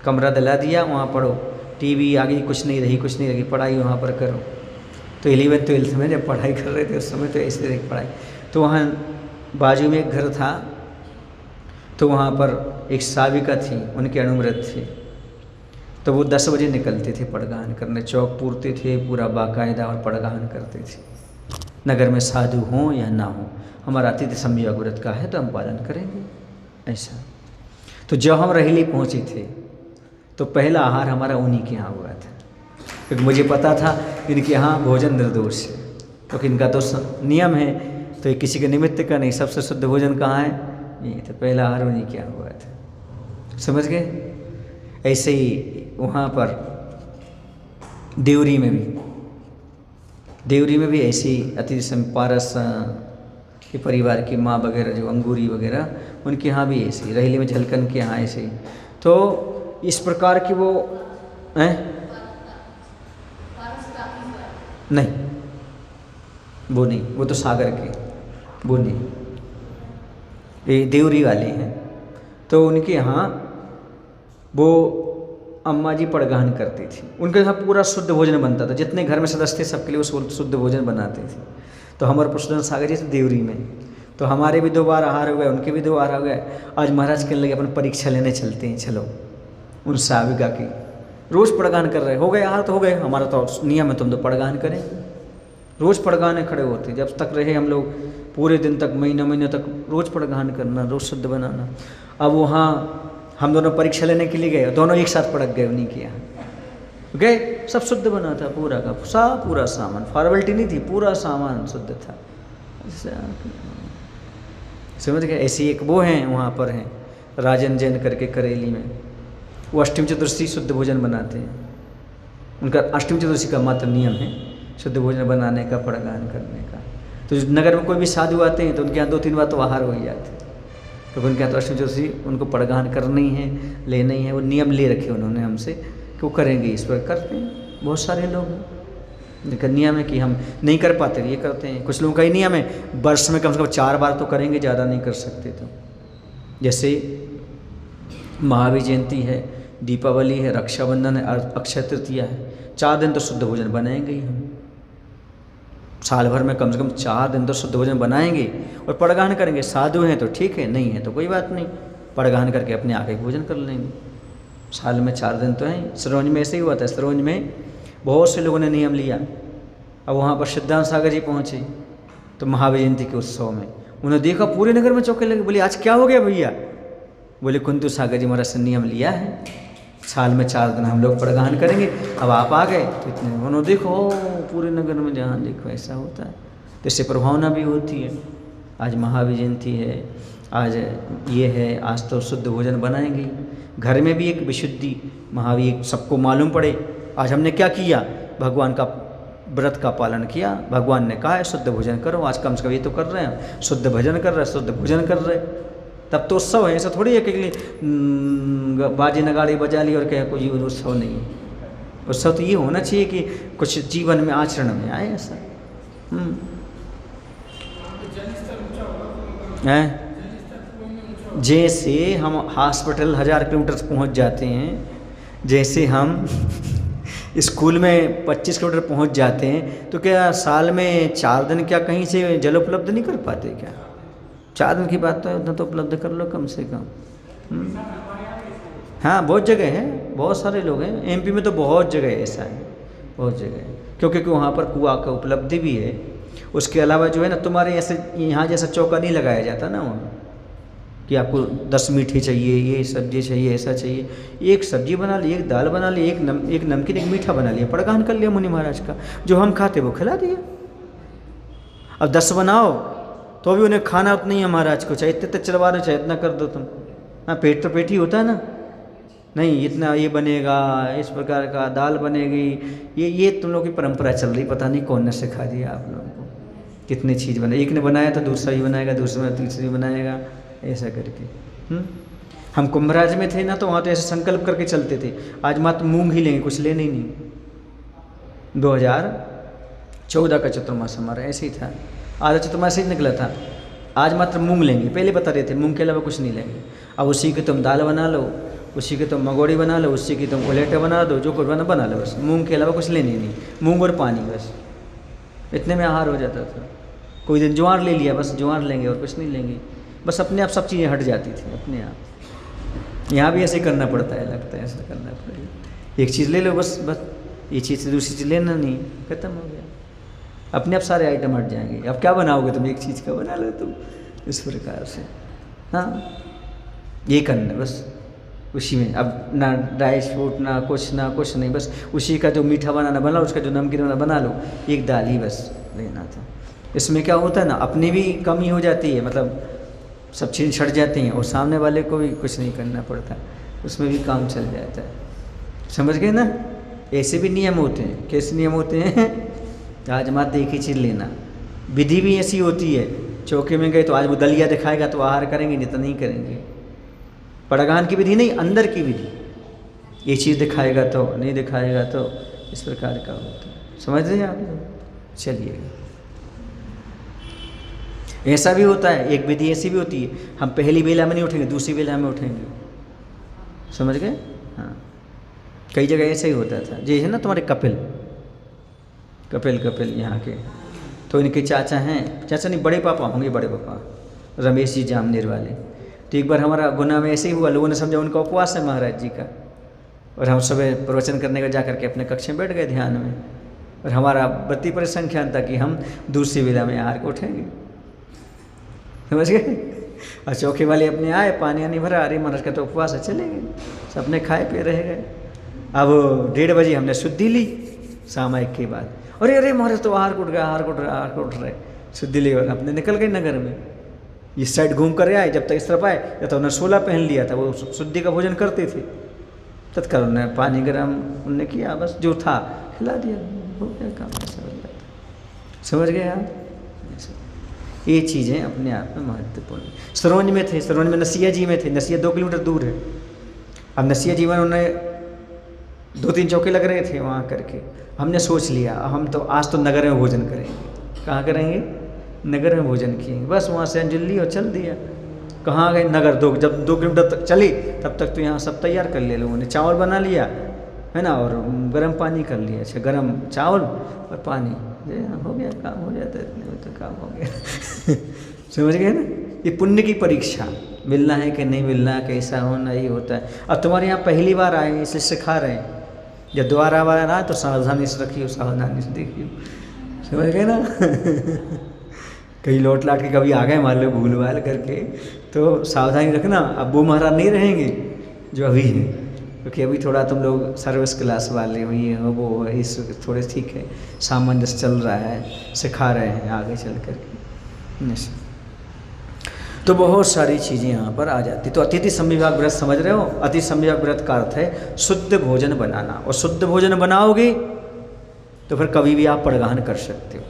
[SPEAKER 1] कमरा दिला दिया वहाँ पढ़ो, टीवी आ गई, कुछ नहीं रही, पढ़ाई वहाँ पर करो। तो 11th 12th में जब पढ़ाई कर रहे थे उस समय तो ऐसे रही पढ़ाई। तो वहाँ बाजू में एक घर था, तो वहाँ पर एक साविका थी, उनके अणुव्रत थे। तो वो 10 बजे निकलते थे पड़गाहन करने, चौक पूरते थे पूरा बाकायदा और पड़गाहन करते थे। नगर में साधु हों या ना हो, हमारा अतिथि संविभाग व्रत का है तो हम पालन करेंगे, ऐसा। तो जब हम रहेली पहुँचे थे तो पहला आहार हमारा उन्हीं के यहाँ हुआ था, क्योंकि मुझे पता था इनके यहाँ भोजन निर्दोष है, क्योंकि इनका तो नियम है, तो किसी के निमित्त का नहीं, सबसे शुद्ध भोजन कहाँ है, ये तो पहला आहार उन्हीं के यहाँ हुआ था, समझ गए। ऐसे ही वहाँ पर देवरी में भी देवरी में भी ऐसी अति पारस के परिवार की माँ वगैरह जो अंगूरी वगैरह, उनके यहाँ भी ऐसी, रहेली में झलकन के यहाँ ऐसे। तो इस प्रकार की वो हैं नहीं, वो नहीं, वो तो सागर के, वो नहीं, ये देवरी वाले हैं। तो उनके यहाँ वो अम्मा जी पड़गाहन करती थी, उनके यहाँ पूरा शुद्ध भोजन बनता था, जितने घर में सदस्य थे सबके लिए वो शुद्ध भोजन बनाते थे। तो हमारे पुरुषोत्तम सागर जी थे देवरी में, तो हमारे भी 2 बार आहार हो गए, उनके भी 2 बार हो गए। आज महाराज कहने लगे अपन परीक्षा लेने चलते हैं, चलो उन साविका की, रोज़ पड़गाहन कर रहे, हो गए आहार तो हो गए, हमारा तो नियम है तुम तो पड़गाहन करें। रोज़ पड़गाहने खड़े होते, जब तक रहे हम लोग पूरे दिन तक, महीने तक रोज़ पड़गाहन करना, रोज़ शुद्ध बनाना। अब वहाँ हम दोनों परीक्षा लेने के लिए गए, दोनों एक साथ पड़क गए उन्हीं के यहाँ, गए सब शुद्ध बना था पूरा का पूरा सामान, फॉर्मेलिटी नहीं थी, पूरा सामान शुद्ध था। समझ गए। ऐसी एक वो हैं वहाँ पर हैं राजन जैन करके करेली में, वो अष्टमी चतुर्दशी शुद्ध भोजन बनाते हैं, उनका अष्टमी चतुर्दशी का मात्र नियम है शुद्ध भोजन बनाने का, पड़गाहन करने का। तो नगर में कोई भी साधु आते हैं तो उनके यहाँ 2-3 बार तो आहार हो ही जाते हैं, क्योंकि उनके यहाँ तो अष्टमी चतुर्दशी उनको पड़गाहन करना ही है, लेना ही है, वो नियम ले रखे उन्होंने हमसे कि वो करेंगे, इस पर करते हैं। बहुत सारे लोग हैं जिनका नियम है कि हम नहीं कर पाते ये करते हैं। कुछ लोगों का ही नियम है वर्ष में कम से कम 4 बार तो करेंगे, ज़्यादा नहीं कर सकते। तो जैसे महावीर जयंती है, दीपावली है, रक्षाबंधन है, अक्षय तृतीया है, 4 दिन तो शुद्ध भोजन बनाएंगे ही हम। साल भर में कम से कम 4 दिन तो शुद्ध भोजन बनाएंगे और पड़गाहन करेंगे। साधु हैं तो ठीक है, नहीं है तो कोई बात नहीं, पड़गाहन करके अपने आगे भोजन कर लेंगे। साल में 4 दिन तो हैं। सरोज में ऐसे ही हुआ था, सरोज में बहुत से लोगों ने नियम लिया। अब वहाँ पर सिद्धांत सागर जी पहुँचे तो महावीर जयंती के उत्सव में उन्होंने देखा पूरे नगर में चौंके लगे, बोले आज क्या हो गया भैया? बोले कुंतु सागर जी महाराज से नियम लिया है, साल में 4 दिन हम लोग पड़गाहन करेंगे। अब आप आ गए तो इतने उन्होंने देखो पूरे नगर में जहाँ देखो ऐसा होता है, तो इससे प्रभावना भी होती है। आज महावीर जयंती है, आज ये है, आज तो शुद्ध भोजन बनाएंगे। घर में भी एक विशुद्धि महावीर सबको मालूम पड़े। आज हमने क्या किया? भगवान का व्रत का पालन किया, भगवान ने कहा है शुद्ध भोजन करो, आज कम से कम ये तो कर रहे हैं, शुद्ध भजन कर रहे हैं, शुद्ध भोजन कर रहे हैं। तब तो उत्सव है, ऐसा थोड़ी है कि बाजे नगाड़े बजा ली और क्या कोई उत्सव नहीं है। उत्सव तो ये होना चाहिए कि कुछ जीवन में आचरण में आए ऐसा। हैं जैसे हम हॉस्पिटल 1000 किलोमीटर पहुंच जाते हैं, जैसे हम स्कूल में 25 किलोमीटर पहुंच जाते हैं, तो क्या साल में 4 दिन क्या कहीं से जल उपलब्ध नहीं कर पाते क्या? 4 दिन की बात तो है, उतना तो उपलब्ध कर लो कम से कम। हाँ बहुत जगह है, बहुत सारे लोग हैं, एमपी में तो बहुत जगह ऐसा है, बहुत जगह है, क्योंकि वहाँ पर कुआं का उपलब्धि भी है। उसके अलावा जो है ना, तुम्हारे ऐसे यहाँ जैसा चौका नहीं लगाया जाता ना वहाँ कि आपको 10 मीठे चाहिए, ये सब्जी चाहिए, ऐसा चाहिए। एक सब्जी बना ली, एक दाल बना ली, एक नमकीन, एक मीठा बना लिया, पड़गाहन कर लिया मुनि महाराज का, जो हम खाते वो खिला दिया। अब 10 बनाओ तो भी उन्हें खाना उतना ही है महाराज को, चाहे इतने चलवा दो, चाहे इतना कर दो तुम। हाँ पेट तो पेट ही होता है ना, नहीं इतना ये बनेगा, इस प्रकार का दाल बनेगी, ये तुम लोग की परंपरा चल रही, पता नहीं कौन ने सिखा दिया आप लोगों को। कितनी चीज़ बनाई, एक ने बनाया तो दूसरा भी बनाएगा, दूसरा ने तीसरी बनाएगा, ऐसा करके। हम कुंभराज में थे ना, तो वहाँ तो ऐसे संकल्प करके चलते थे, आज मात्र मूंग ही लेंगे, कुछ लेने ही नहीं। 2014 का चतुर्मास हमारा ऐसे ही था, आधा चतुर्मास ही निकला था। आज मात्र मूंग लेंगे, पहले बता रहे थे मूंग के अलावा कुछ नहीं लेंगे। अब उसी की तुम दाल बना लो, उसी की तुम मगोड़ी बना लो, उसी की तुम उलेटे बना दो, जो कुछ बना लो, बस मूंग के अलावा कुछ लेने ही नहीं, मूंग और पानी बस, इतने में आहार हो जाता था। कोई दिन ज्वार ले लिया, बस ज्वार लेंगे और कुछ नहीं लेंगे, बस अपने आप सब चीज़ें हट जाती थी अपने आप। यहाँ भी ऐसे करना पड़ता है, लगता है ऐसा करना पड़ेगा। एक चीज़ ले लो बस, ये चीज़ से दूसरी चीज़ लेना नहीं, खत्म हो गया, अपने आप सारे आइटम हट जाएंगे। अब क्या बनाओगे तुम, एक चीज़ का बना लो तुम, इस प्रकार से। हाँ ये करना बस, उसी में अब ना ड्राई फ्रूट ना कुछ नहीं, बस उसी का जो मीठा बनाना बना लो, उसका जो नमकीन बना लो, एक दाल ही बस लेना था। इसमें क्या होता है ना, अपनी भी कमी हो जाती है, मतलब सब चीज़ छट जाती हैं और सामने वाले को भी कुछ नहीं करना पड़ता, उसमें भी काम चल जाता है। समझ गए ना? ऐसे भी नियम होते हैं। कैसे नियम होते हैं? आज मत एक ही चीज़ लेना। विधि भी ऐसी होती है, चौके में गए तो आज वो दलिया दिखाएगा तो आहार करेंगे, नहीं तो नहीं करेंगे। पड़गान की विधि नहीं, अंदर की विधि। ये चीज़ दिखाएगा तो नहीं दिखाएगा तो इस प्रकार का होता है। समझ रहे हैं आप लोग? चलिए, ऐसा भी होता है, एक विधि ऐसी भी होती है, हम पहली बेला में नहीं उठेंगे, दूसरी बेला में उठेंगे। समझ गए? हाँ, कई जगह ऐसे ही होता था। ये है ना तुम्हारे कपिल यहाँ के, तो इनके चाचा हैं, चाचा नहीं बड़े पापा होंगे, बड़े पापा रमेश जी जामनेर वाले। तो एक बार हमारा गुना में ऐसे ही हुआ, लोगों ने समझा उनका उपवास है महाराज जी का, और हम सुबह प्रवचन करने का जा करके अपने कक्ष में बैठ गए ध्यान में, और हमारा 32 परिसंख्यान था कि हम दूसरी बेला में आहार को उठेंगे। समझ गए? और चौके वाले अपने आए, पानी नहीं भरा, अरे महाराज का तो उपवास है, चले गए, सबने खाए पिए रह गए। अब 1:30 बजे हमने शुद्धि ली सामायिक के बाद, अरे महाराज तो आहार को उठ रहे, शुद्धि ली, और अपने निकल गए नगर में। इस साइड घूम कर आए, जब तक इस तरफ आए जब तक उन्होंने 16 पहन लिया था, वो शुद्धि का भोजन करते थे। तत्काल उन्होंने पानी गर्म उनने किया, बस जो था खिला दिया, हो गया काम, ऐसा हो जाता। समझ गए आप? ये चीज़ें अपने आप में महत्वपूर्ण। सरोंज में थे, सरोंज में नसिया जी में थे, नसिया 2 किलोमीटर दूर है। अब नसिया जी में उन्होंने 2-3 चौके लग रहे थे वहाँ करके, हमने सोच लिया हम तो आज तो नगर में भोजन करेंगे। कहाँ करेंगे? नगर में भोजन किए, बस वहाँ से अंजलि और चल दिया। कहाँ गए? नगर। जब 2 किलोमीटर तक चली तब तक तो यहाँ सब तैयार कर लिया लोगों ने, चावल बना लिया है ना, और गर्म पानी कर लिया। अच्छा, गर्म चावल और पानी, हो गया काम, हो जाता है इतने में तो काम हो गया। समझ गए ना? ये पुण्य की परीक्षा, मिलना है कि नहीं मिलना, कैसा होना, ये होता है। अब तुम्हारे यहाँ पहली बार आए इसलिए सिखा रहे हैं, जब दोबारा बार आए तो सावधानी से रखिए, सावधानी से देखिए। समझ गए ना? कहीं लौट लाट के कभी आ गए मान लो भूल भाल करके, तो सावधानी रखना। अब वो महाराज नहीं रहेंगे जो अभी हैं, क्योंकि अभी थोड़ा तुम लोग सर्विस क्लास वाले हो, ये हो वो हो, इस थोड़े ठीक है, सामंजस्य चल रहा है, सिखा रहे हैं आगे चल करके। तो बहुत सारी चीज़ें यहाँ पर आ जाती। तो अतिथि संविभाग व्रत समझ रहे हो? अतिथि संविभाग व्रत का अर्थ है शुद्ध भोजन बनाना, और शुद्ध भोजन बनाओगे तो फिर कभी भी आप पड़गान कर सकते हो,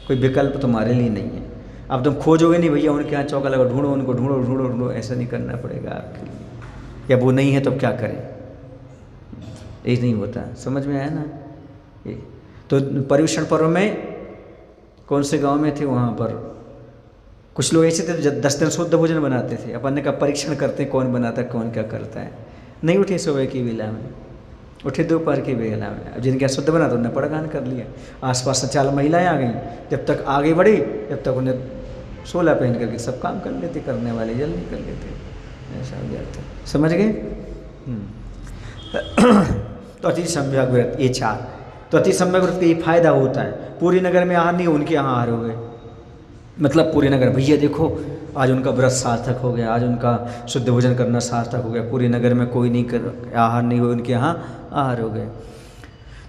[SPEAKER 1] कोई विकल्प तुम्हारे लिए नहीं है। अब तुम खोजोगे नहीं भैया उनके यहाँ चौका लगा, ढूंढो उनको, ढूंढो, ऐसा नहीं करना पड़ेगा आपके लिए, या वो नहीं है तो क्या करें, यही नहीं होता। समझ में आया ना? ये तो पर्युषण पर्व में कौन से गांव में थे, वहाँ पर कुछ लोग ऐसे थे 10 दिन शुद्ध भोजन बनाते थे। अपन ने कहा परीक्षण करते हैं कौन बनाता है कौन क्या करता है। नहीं उठे सुबह की बेला में, उठे दोपहर की बेला में। अब जिनके शुद्ध बना तो उन्हें पड़गान कर लिया। आसपास से 4 महिलाएं आ गई, जब तक आगे बढ़ी जब तक उन्हें 16 पहन करके सब काम कर लेते, करने वाले जल्दी कर लेते, ऐसा हो जाता। समझ गए? तो अतिथि संविभाग व्रत ये 4। तो अतिथि संविभाग व्रत का ये फायदा होता है, पूरी नगर में आहार नहीं, उनके यहाँ आहार हो गए। मतलब पूरे नगर, भैया देखो आज उनका व्रत सार्थक हो गया, आज उनका शुद्ध भोजन करना सार्थक हो गया, पूरे नगर में कोई नहीं कर आहार नहीं हुए, उनके यहाँ आहार हो गए।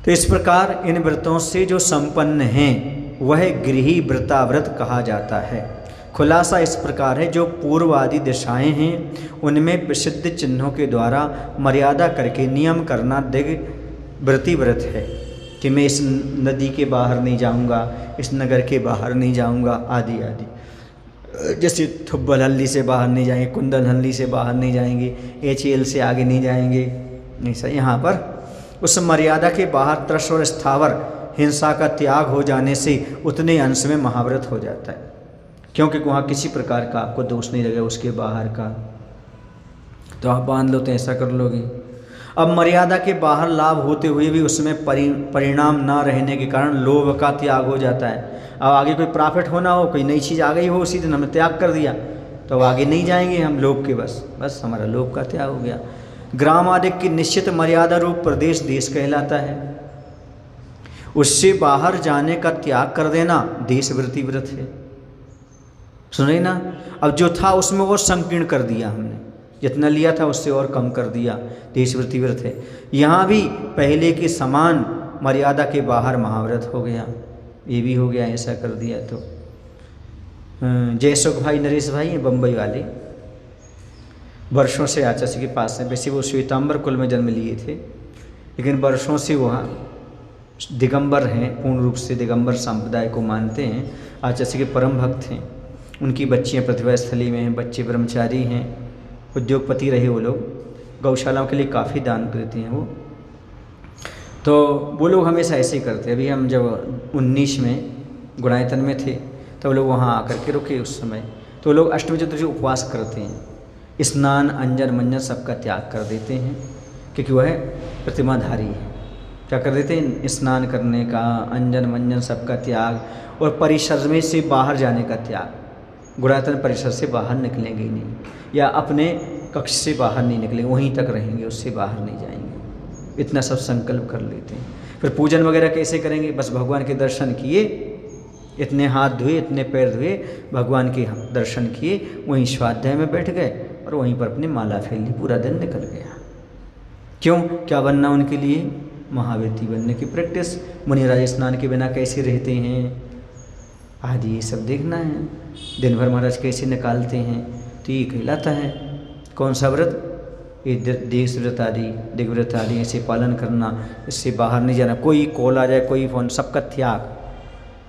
[SPEAKER 1] तो इस प्रकार इन व्रतों से जो संपन्न हैं वह गृही व्रताव्रत कहा जाता है। खुलासा इस प्रकार है, जो पूर्व आदि दिशाएँ हैं उनमें प्रसिद्ध चिन्हों के द्वारा मर्यादा करके नियम करना दिग् व्रती व्रत है, कि मैं इस नदी के बाहर नहीं जाऊंगा, इस नगर के बाहर नहीं जाऊंगा, आदि आदि। जैसे थुब्बल हल्दी से बाहर नहीं जाएंगे, कुंदन हल्दी से बाहर नहीं जाएंगे, HL से आगे नहीं जाएंगे, ऐसा यहाँ पर उस मर्यादा के बाहर त्रस और स्थावर हिंसा का त्याग हो जाने से उतने अंश में महाव्रत हो जाता है, क्योंकि वहाँ किसी प्रकार का आपको दोष नहीं लगेगा उसके बाहर का, तो आप बांध लो तो ऐसा कर लोगे। अब मर्यादा के बाहर लाभ होते हुए भी उसमें परिणाम ना रहने के कारण लोभ का त्याग हो जाता है। अब आगे कोई प्रॉफिट होना हो, कोई नई चीज़ आ गई हो, उसी दिन हमने त्याग कर दिया तो आगे नहीं जाएंगे हम लोभ के, बस हमारा लोभ का त्याग हो गया। ग्राम आदि की निश्चित मर्यादा रूप प्रदेश देश कहलाता है, उससे बाहर जाने का त्याग कर देना देश व्रती व्रत है। सुन रही ना? अब जो था उसमें और संकीर्ण कर दिया हमने, जितना लिया था उससे और कम कर दिया, देशव्रती व्रत है। यहाँ भी पहले के समान मर्यादा के बाहर महाव्रत हो गया, ये भी हो गया, ऐसा कर दिया। तो जयसुख भाई नरेश भाई हैं बम्बई वाले, वर्षों से आचार्य जी के पास हैं। वैसे वो श्वेतांबर कुल में जन्म लिए थे, लेकिन वर्षों से वहाँ दिगंबर हैं, पूर्ण रूप से दिगंबर संप्रदाय को मानते हैं, आचार्य के परम भक्त हैं। उनकी बच्चियाँ प्रतिभा स्थली में हैं, बच्चे ब्रह्मचारी हैं, उद्योगपति रहे वो लोग, गौशालाओं के लिए काफ़ी दान देते हैं वो। तो वो लोग हमेशा ऐसे ही करते। अभी हम जब 19 में गुणायतन में थे तो वो लोग वहाँ आकर के रुके उस समय, तो लोग अष्टमी चतुर्दशी उपवास करते हैं, स्नान अंजन मंजन सबका त्याग कर देते हैं, क्योंकि वह प्रतिमाधारी है। क्या कर देते हैं? स्नान करने का, अंजन मंजन सबका त्याग, और परिसर में से बाहर जाने का त्याग। गुणायतन परिसर से बाहर निकलेंगे ही नहीं, या अपने कक्ष से बाहर नहीं निकलेंगे, वहीं तक रहेंगे, उससे बाहर नहीं जाएंगे। इतना सब संकल्प कर लेते हैं। फिर पूजन वगैरह कैसे करेंगे? बस भगवान के दर्शन किए, इतने हाथ धोए, इतने पैर धोए, भगवान के दर्शन किए, वहीं स्वाध्याय में बैठ गए और वहीं पर अपनी माला फेर ली, पूरा दिन निकल गया। क्यों? क्या बनना उनके लिए? महाव्यक्ति बनने की प्रैक्टिस। मुनिराज स्नान के बिना कैसे रहते हैं आदि ये सब देखना है। दिन भर महाराज कैसे निकालते हैं, तो ये कहलाता है कौन सा व्रत? ये देश व्रत आदि, दिग्व्रत आदि ऐसे पालन करना, इससे बाहर नहीं जाना। कोई कॉल आ जाए, कोई फोन, सबका त्याग।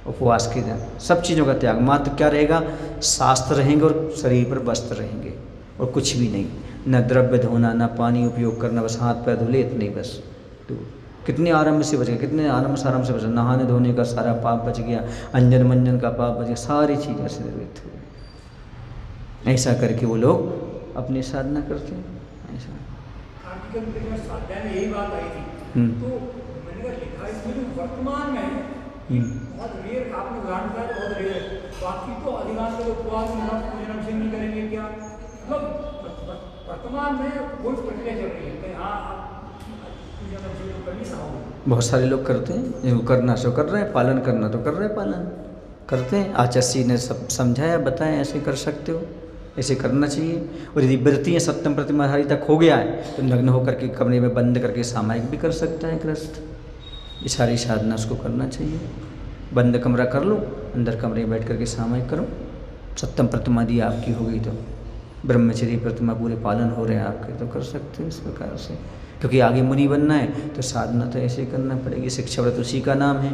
[SPEAKER 1] उपवास के दिन सब चीज़ों का त्याग। मात्र क्या रहेगा? शास्त्र रहेंगे और शरीर पर वस्त्र रहेंगे, और कुछ भी नहीं। न द्रव्य धोना, न पानी उपयोग करना, बस हाथ पैर धुले, इतने बस। तो कितने आराम से बच गया, कितने आराम से बच गया। नहाने धोने का सारा पाप बच गया, अंजन मंजन का पाप बच गया, सारी चीज़ें से निर्वृत्त हो गई। ऐसा करके वो लोग अपनी साधना करते हैं। ऐसा
[SPEAKER 2] स्वाध्याय में यही बात आई थी, तो मैंने कहा लिखा इसमें वर्तमान में बहुत रेयर, आपने उदाहरण दिया बहुत रेयर, बाकी तो अधिकांश लोग उपवास पूजन से नहीं करेंगे। क्या मतलब वर्तमान में कोई प्रक्रिया चल रही है? हाँ,
[SPEAKER 1] बहुत सारे लोग करते हैं, जो करना सो कर रहे हैं, पालन करना तो कर रहे हैं, पालन करते हैं। आचार्य ने सब समझाया, बताया, ऐसे कर सकते हो, ऐसे करना चाहिए। और यदि व्रती सप्तम प्रतिमाधारी तक हो गया है तो नग्न होकर के कमरे में बंद करके सामायिक भी कर सकता है गृहस्थ। ये सारी साधना उसको करना चाहिए। बंद कमरा कर लो, अंदर कमरे में बैठ करके सामायिक करो। सप्तम प्रतिमा दी आपकी हो गई तो ब्रह्मचर्य प्रतिमा पूरे पालन हो रहे हैं आपके, तो कर सकते हो इस प्रकार से। क्योंकि आगे मुनि बनना है तो साधना तो ऐसे करना पड़ेगी। शिक्षा व्रत उसी का नाम है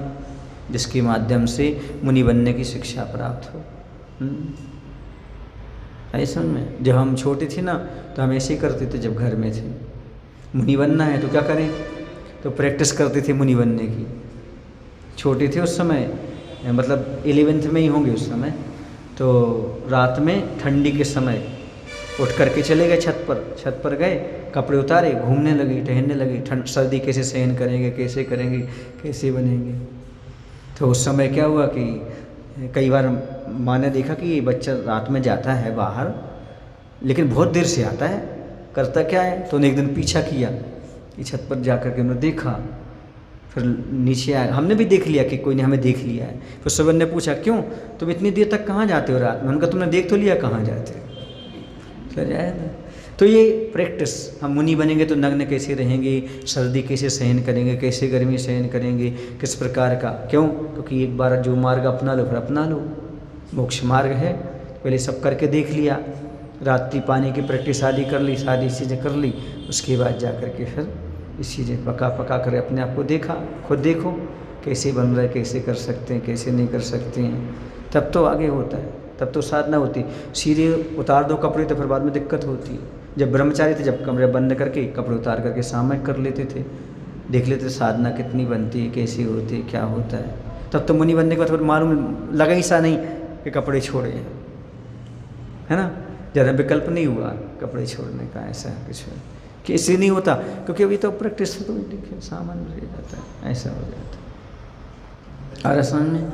[SPEAKER 1] जिसके माध्यम से मुनि बनने की शिक्षा प्राप्त हो। ऐसा में जब हम छोटे थे ना तो हम ऐसे ही करते थे। जब घर में थे, मुनि बनना है तो क्या करें, तो प्रैक्टिस करते थे मुनि बनने की। छोटे थे उस समय, मतलब 11th में ही होंगे उस समय। तो रात में ठंडी के समय उठ करके चले गए छत पर गए, कपड़े उतारे, घूमने लगे, टहलने लगे। ठंड सर्दी कैसे सहन करेंगे, कैसे करेंगे, कैसे बनेंगे। तो उस समय क्या हुआ कि कई बार माँ ने देखा कि ये बच्चा रात में जाता है बाहर, लेकिन बहुत देर से आता है, करता क्या है। तो उन्हें एक दिन पीछा किया कि छत पर जा कर के उन्होंने देखा, फिर नीचे आया। हमने भी देख लिया कि कोई ने हमें देख लिया है। फिर सुबह ने पूछा, क्यों तुम इतनी देर तक कहाँ जाते हो रात में? उनका तुमने देख तो लिया कहाँ जाते हो। तो ये प्रैक्टिस, हम मुनि बनेंगे तो नग्न कैसे रहेंगे, सर्दी कैसे सहन करेंगे, कैसे गर्मी सहन करेंगे, किस प्रकार का। क्यों? क्योंकि एक बार जो मार्ग अपना लो फिर अपना लो, मोक्ष मार्ग है। पहले सब करके देख लिया, रात्रि पानी की प्रैक्टिस आदि कर ली, सारी चीज़ें कर ली। उसके बाद जा कर के फिर इस चीज़ें पका कर अपने आप को देखा। खुद देखो कैसे बन रहा है, कैसे कर सकते हैं, कैसे नहीं कर सकते हैं, तब तो आगे होता है, तब तो साधना होती। सीधे उतार दो कपड़े तो फिर बाद में दिक्कत होती है। जब ब्रह्मचारी थे, जब कमरे बंद करके कपड़े उतार करके सामायिक कर लेते थे, देख लेते साधना कितनी बनती है, कैसी होती है, क्या होता है। तब तो मुनि बनने के बाद फिर मालूम लगा ही सा नहीं कि कपड़े छोड़े, है ना। ज़्यादा विकल्प नहीं हुआ कपड़े छोड़ने का, ऐसा कुछ कि इससे नहीं होता, क्योंकि अभी तो प्रैक्टिस तो देखिए सामान्य रह जाता है, ऐसा हो जाता है। और आसान में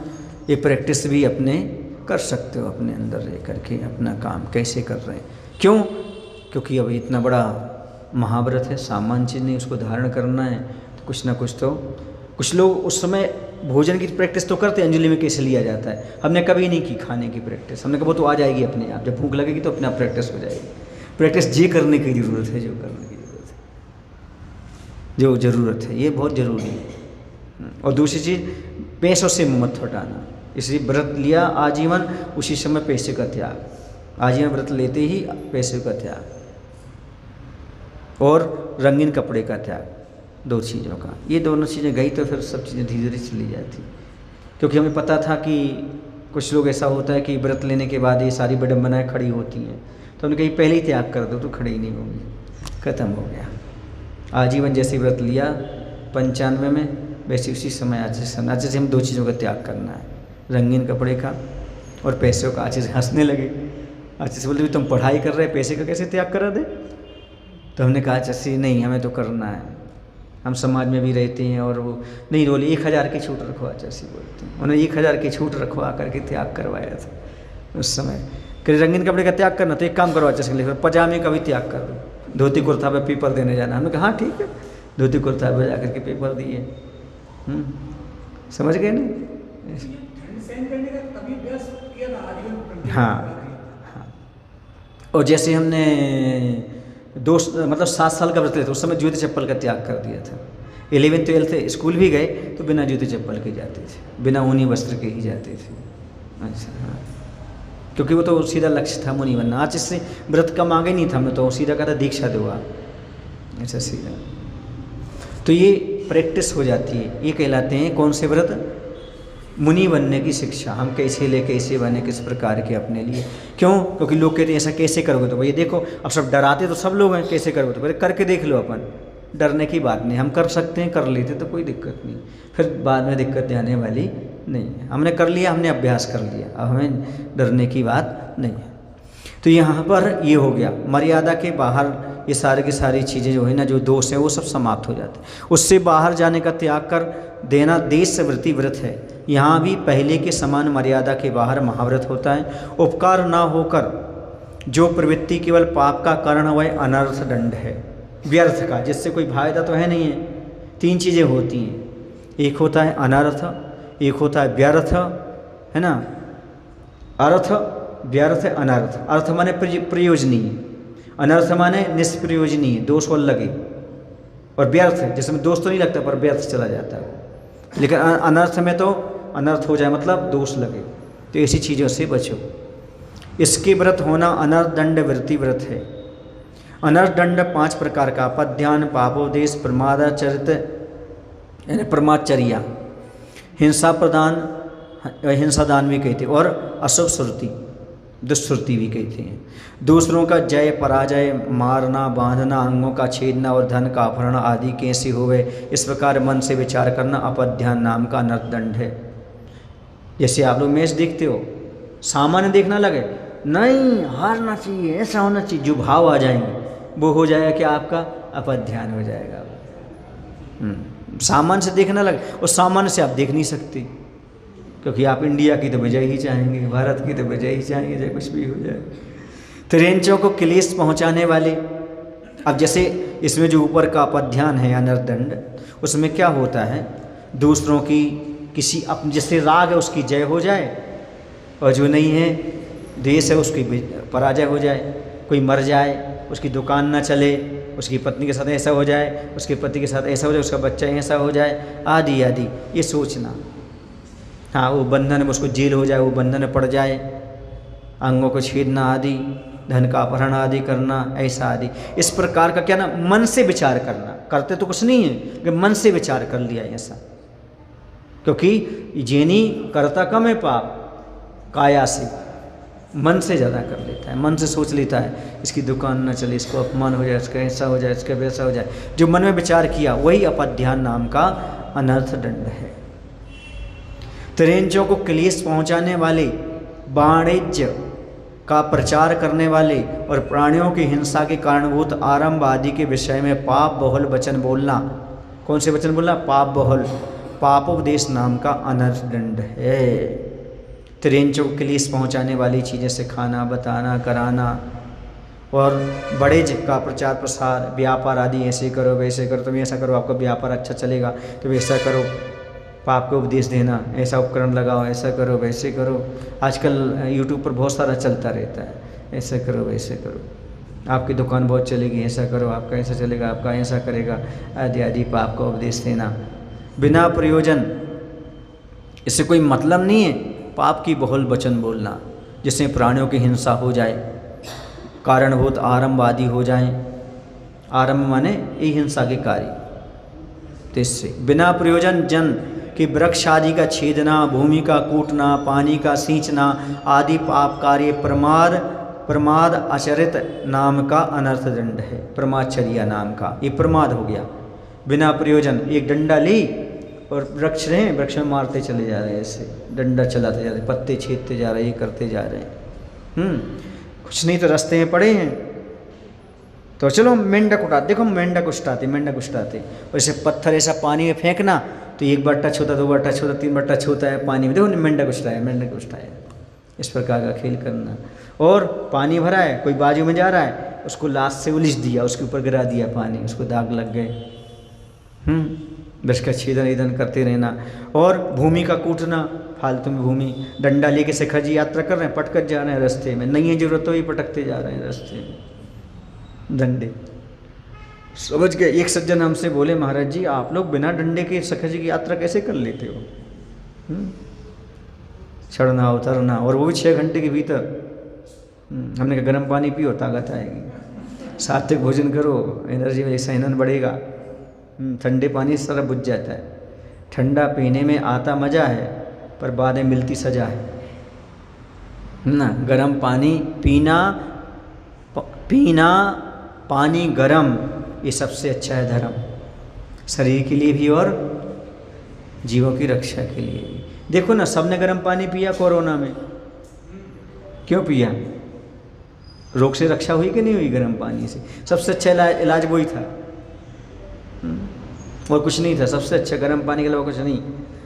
[SPEAKER 1] ये प्रैक्टिस भी अपने कर सकते हो, अपने अंदर रह करके अपना काम कैसे कर रहे हैं। क्यों? क्योंकि अब इतना बड़ा महाव्रत है, सामान्य चीज़ नहीं, उसको धारण करना है तो कुछ ना कुछ तो। कुछ लोग उस समय भोजन की प्रैक्टिस तो करते हैं, अंजलि में कैसे लिया जाता है। हमने कभी नहीं की खाने की प्रैक्टिस, हमने कहा वो तो आ जाएगी अपने आप, जब भूख लगेगी तो अपने आप प्रैक्टिस हो जाएगी। प्रैक्टिस ये करने की ज़रूरत है, जो करने की ज़रूरत है, जो ज़रूरत है, ये बहुत ज़रूरी है। और दूसरी चीज़, पैसों से मत हटाना। इसलिए व्रत लिया आजीवन, उसी समय पैसे का त्याग, आजीवन व्रत लेते ही पैसे का त्याग और रंगीन कपड़े का त्याग। 2 चीज़ों का। ये दोनों चीज़ें गई तो फिर सब चीज़ें धीरे धीरे चली जाती, क्योंकि हमें पता था कि कुछ लोग ऐसा होता है कि व्रत लेने के बाद ये सारी विडम्बनाएँ खड़ी होती हैं, तो हमने कही पहले ही त्याग कर दो तो खड़ी ही नहीं होगी, ख़त्म हो गया। आजीवन जैसे व्रत लिया 95 में, वैसे उसी समय आज से हम 2 चीज़ों का त्याग करना है, रंगीन कपड़े का और पैसों का। आज से हंसने लगे, आज से बोलते तुम पढ़ाई कर रहे, पैसे का कैसे त्याग करा दे? तो हमने कहा चस्सी नहीं, हमें तो करना है, हम समाज में भी रहते हैं। और वो नहीं बोले 1000 की छूट रखवा, चस्सी बोलते हैं, उन्होंने 1000 की छूट रखवा करके त्याग करवाया था उस समय। कि रंगीन कपड़े का त्याग करना तो एक काम करवा चस्सी, फिर पजामे का भी त्याग कर दो, धोती कुर्ता पे पेपर देने जाना। हमने कहा हाँ ठीक है, धोती कुर्ता पे जा करके पेपर दिए। समझ गए ना? हाँ हाँ। और जैसे हमने 7 साल का व्रत लिया था, उस समय जूते चप्पल का त्याग कर दिया था। 11th 12th स्कूल भी गए तो बिना जूते चप्पल के जाते थे, बिना ऊनी वस्त्र के ही जाते थे। अच्छा हाँ, क्योंकि वो तो सीधा लक्ष्य था मुनि बनना। आज इससे व्रत का मांगे नहीं था, हमने तो सीधा कहा था दीक्षा दो आप, ऐसा सीधा। तो ये प्रैक्टिस हो जाती है, ये कहलाते हैं कौन से व्रत? मुनि बनने की शिक्षा। हम कैसे ले, कैसे बने, किस प्रकार के अपने लिए। क्यों? क्योंकि लोग कहते हैं ऐसा कैसे करोगे, तो भैया देखो अब सब डराते तो सब लोग हैं, कैसे करोगे? तो भाई करके देख लो अपन, डरने की बात नहीं, हम कर सकते हैं, कर लेते तो कोई दिक्कत नहीं, फिर बाद में दिक्कत आने वाली नहीं है। हमने कर लिया, हमने अभ्यास कर लिया, अब हमें डरने की बात नहीं है। तो यहाँ पर ये हो गया, मर्यादा के बाहर ये सारे की सारी चीज़ें जो है ना, जो दोष हैं वो सब समाप्त हो जाते हैं। उससे बाहर जाने का त्याग कर देना देश वृत्ति व्रत है। यहाँ भी पहले के समान मर्यादा के बाहर महाव्रत होता है। उपकार ना होकर जो प्रवृत्ति केवल पाप का कारण वह अनर्थ दंड है, व्यर्थ का, जिससे कोई फायदा तो है नहीं है। 3 चीज़ें होती हैं, एक होता है अनर्थ, एक होता है व्यर्थ, है ना, अर्थ, व्यर्थ, अनर्थ। अर्थ माने प्रयोजनीय, अनर्थ माने निष्प्रयोजनीय, दोष और लगे, और व्यर्थ जिसमें दोष तो नहीं लगता पर व्यर्थ चला जाता है। लेकिन अनर्थ में तो अनर्थ हो जाए मतलब दोष लगे, तो ऐसी चीज़ों से बचो। इसके व्रत होना अनर्थ दंड वृत्ति व्रत है। अनर्थ दंड 5 प्रकार का: पद्यान, पापोदेश, प्रमादाचरित यानी प्रमाचर्या, हिंसा प्रदान, हिंसा दान भी कहते हैं, और अशुभ श्रुति, दुष्श्रुति भी कहते हैं। दूसरों का जय पराजय, मारना, बांधना, अंगों का छेदना और धन का अपहरण आदि कैसे होवे, इस प्रकार मन से विचार करना अपध्यान नाम का अनर्थ दंड है। जैसे आप लोग मैच देखते हो, सामान्य देखना लगे, नहीं हारना चाहिए, ऐसा होना चाहिए, जो भाव आ जाएंगे वो हो जाएगा कि आपका अपध्यान हो जाएगा। सामान्य से देखना लगे, और सामान्य से आप देख नहीं सकते, क्योंकि आप इंडिया की तो विजय ही चाहेंगे, भारत की तो विजय ही चाहेंगे, चाहे कुछ भी हो जाए। तो रेंचों को क्लेश पहुंचाने वाले, अब जैसे इसमें जो ऊपर का अपध्यान है अनर्थ दंड, उसमें क्या होता है, दूसरों की किसी अपने जैसे राग है उसकी जय हो जाए, और जो नहीं है देश है उसकी पराजय हो जाए, कोई मर जाए, उसकी दुकान ना चले, उसकी पत्नी के साथ ऐसा हो जाए, उसके पति के साथ ऐसा हो जाए, उसका बच्चा ऐसा हो जाए, आदि आदि, ये सोचना। हाँ, वो बंधन में उसको जेल हो जाए, वो बंधन में पड़ जाए, अंगों को छेदना आदि, धन का अपहरण आदि करना, ऐसा आदि। इस प्रकार का क्या ना, मन से विचार करना, करते तो कुछ नहीं है कि मन से विचार कर लिया ऐसा, क्योंकि जेनी करता कम है पाप, काया से, मन से ज़्यादा कर लेता है, मन से सोच लेता है इसकी दुकान न चले, इसको अपमान हो जाए, इसका ऐसा हो जाए, इसका वैसा हो जाए। जो मन में विचार किया वही अपध्यान नाम का अनर्थ दंड है। त्रेंचों को क्लेश पहुंचाने वाले, वाणिज्य का प्रचार करने वाले और प्राणियों की हिंसा के कारणभूत आरंभ आदि के विषय में पाप बहुल वचन बोलना। कौन से वचन बोलना? पाप बहुल, पापोपदेश नाम का अनर्थ दंड है। त्रेंचों को क्लेश पहुंचाने वाली चीज़ें सिखाना, बताना, कराना, और बड़े का प्रचार प्रसार, व्यापार आदि, ऐसे करो वैसे करो, तुम ऐसा करो आपका व्यापार अच्छा चलेगा, तुम ऐसा करो, पाप को उपदेश देना, ऐसा उपकरण लगाओ, ऐसा करो वैसे करो। आजकल यूट्यूब पर बहुत सारा चलता रहता है, ऐसा करो वैसे करो, आपकी दुकान बहुत चलेगी, ऐसा करो, आपका ऐसा चलेगा, आपका ऐसा करेगा, आदि आदि, पाप का उपदेश देना बिना प्रयोजन, इससे कोई मतलब नहीं है। पाप की बहुल वचन बोलना जिससे प्राणियों की हिंसा हो जाए, कारणभूत आरंभ आदि हो जाए। आरंभ माने ये हिंसा के कार्य, तो इससे बिना प्रयोजन जन कि वृक्ष आदि का छेदना, भूमि का कूटना, पानी का सींचना आदि पाप कार्य प्रमाद आचरित नाम का अनर्थ दंड है। प्रमादचर्या नाम का ये प्रमाद हो गया। बिना प्रयोजन एक डंडा ली और वृक्ष रहे, वृक्ष में मारते चले जा रहे हैं, ऐसे डंडा चलाते जा रहे, पत्ते छेदते जा रहे, ये करते जा रहे हैं। कुछ नहीं तो रास्ते में पड़े हैं तो चलो मेंढक उठाते, देखो मेंढक उठाते और ऐसे पत्थर ऐसा पानी में फेंकना तो एक बार टच होता, 2 बार टच होता, 3 बार टच होता है पानी में, देखो मेंढक उठाया। इस प्रकार का खेल करना। और पानी भरा है, कोई बाजू में जा रहा है, उसको लाश से उलिझ दिया, उसके ऊपर गिरा दिया पानी, उसको दाग लग गए। वृक्ष का छेदन करते रहना। और भूमि का कूटना, फालतू में भूमि, डंडा लेके शेखर जी यात्रा कर रहे हैं, पटकर जा रहे हैं रास्ते में, नहीं है जरूरत तो ही पटकते जा रहे हैं रास्ते में डंडे। समझ गए। एक सज्जन हमसे बोले, महाराज जी आप लोग बिना डंडे के शेखर जी की यात्रा कैसे कर लेते हो? चढ़ना उतरना, और वो भी 6 घंटे के भीतर। हमने कहा गर्म पानी पियो, ताकत आएगी, सात्विक भोजन करो, एनर्जी में सहनन बढ़ेगा। ठंडे पानी से सारा बुझ जाता है। ठंडा पीने में आता मज़ा है, पर बाद में मिलती सजा है ना। गर्म पानी पीना पानी गरम, ये सबसे अच्छा है धर्म, शरीर के लिए भी और जीवों की रक्षा के लिए भी। देखो ना, सबने गर्म पानी पिया कोरोना में, क्यों पिया? रोग से रक्षा हुई कि नहीं हुई गर्म पानी से? सबसे अच्छा इलाज वही था, और कुछ नहीं था। सबसे अच्छा गर्म पानी के अलावा कुछ नहीं।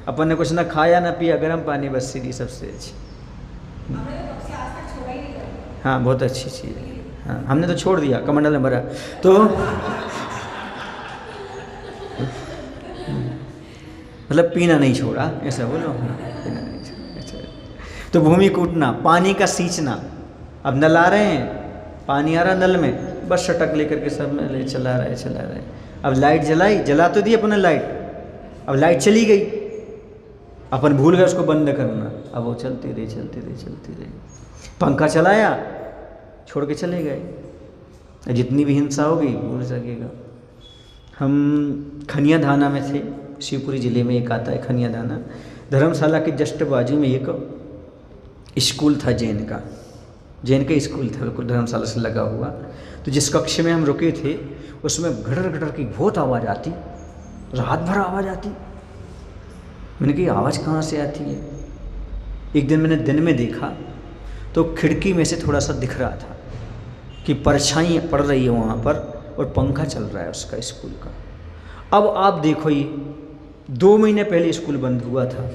[SPEAKER 1] अपन ने कुछ ना खाया ना पिया, गर्म पानी बस सीधी सबसे अच्छी। हाँ, बहुत अच्छी चीज़ है। हाँ, हमने तो छोड़ दिया, कमंडल में भरा तो मतलब पीना नहीं छोड़ा, ऐसा बोलो। पीना नहीं छोड़ा। तो भूमि कूटना, पानी का सींचना। अब नल आ रहे हैं, पानी आ रहा नल में, बस शटक लेकर के सब में ले चला रहे। अब लाइट जला तो दी अपने लाइट, अब लाइट चली गई, अपन भूल गए उसको बंद करना, अब वो चलती रही। पंखा चलाया, छोड़ के चले गए। जितनी भी हिंसा होगी भूल सकेगा। हम खनिया धाना में थे, शिवपुरी ज़िले में एक आता है खनिया धाना। धर्मशाला के जस्ट बाजू में एक स्कूल था जैन का स्कूल था, बिल्कुल धर्मशाला से लगा हुआ। तो जिस कक्ष में हम रुके थे उसमें घटर की बहुत आवाज़ आती, रात भर आवाज़ आती। मैंने कहा आवाज़ कहाँ से आती है? एक दिन मैंने दिन में देखा तो खिड़की में से थोड़ा सा दिख रहा था कि परछाई पड़ रही है वहाँ पर, और पंखा चल रहा है उसका स्कूल का। अब आप देखो, ये 2 महीने पहले स्कूल बंद हुआ था।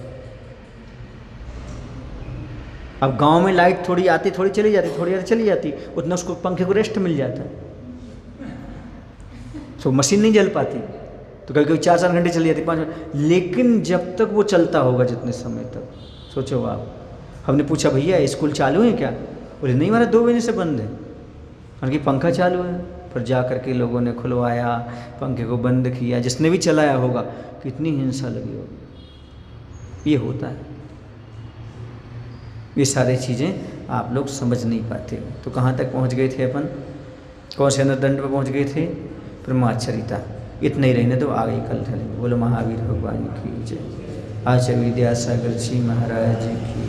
[SPEAKER 1] अब गांव में लाइट थोड़ी आती, थोड़ी चली जाती, उतना उसको पंखे को रेस्ट मिल जाता है, तो मशीन नहीं जल पाती, तो कभी 4-4 घंटे चली जाती, 5 घंटे। लेकिन जब तक वो चलता होगा जितने समय तक, सोचो आप। हमने पूछा भैया स्कूल चालू है क्या? बोले नहीं हमारा 2 महीने से बंद है। क्योंकि पंखा चालू है। फिर जा करके लोगों ने खुलवाया, पंखे को बंद किया, जिसने भी चलाया होगा, कितनी हिंसा लगी होगी। ये होता है, ये सारी चीज़ें आप लोग समझ नहीं पाते हो। तो कहाँ तक पहुँच गए थे अपन? कौन से दंड पर पहुँच गए थे? प्रमादचरिता। इतना ही रहने तो आगे कल चलेंगे। बोलो महावीर भगवान की जय। आचार्य विद्यासागर जी महाराज की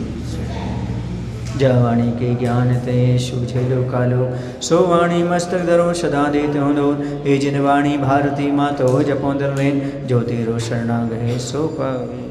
[SPEAKER 1] जवाणी के ज्ञान ते सुझलो कालो सो वाणी मस्तक धरो सदा देते हो हे जिन वाणी भारती मातो जपो दर ज्योतिरो शरणागहे सो पावे।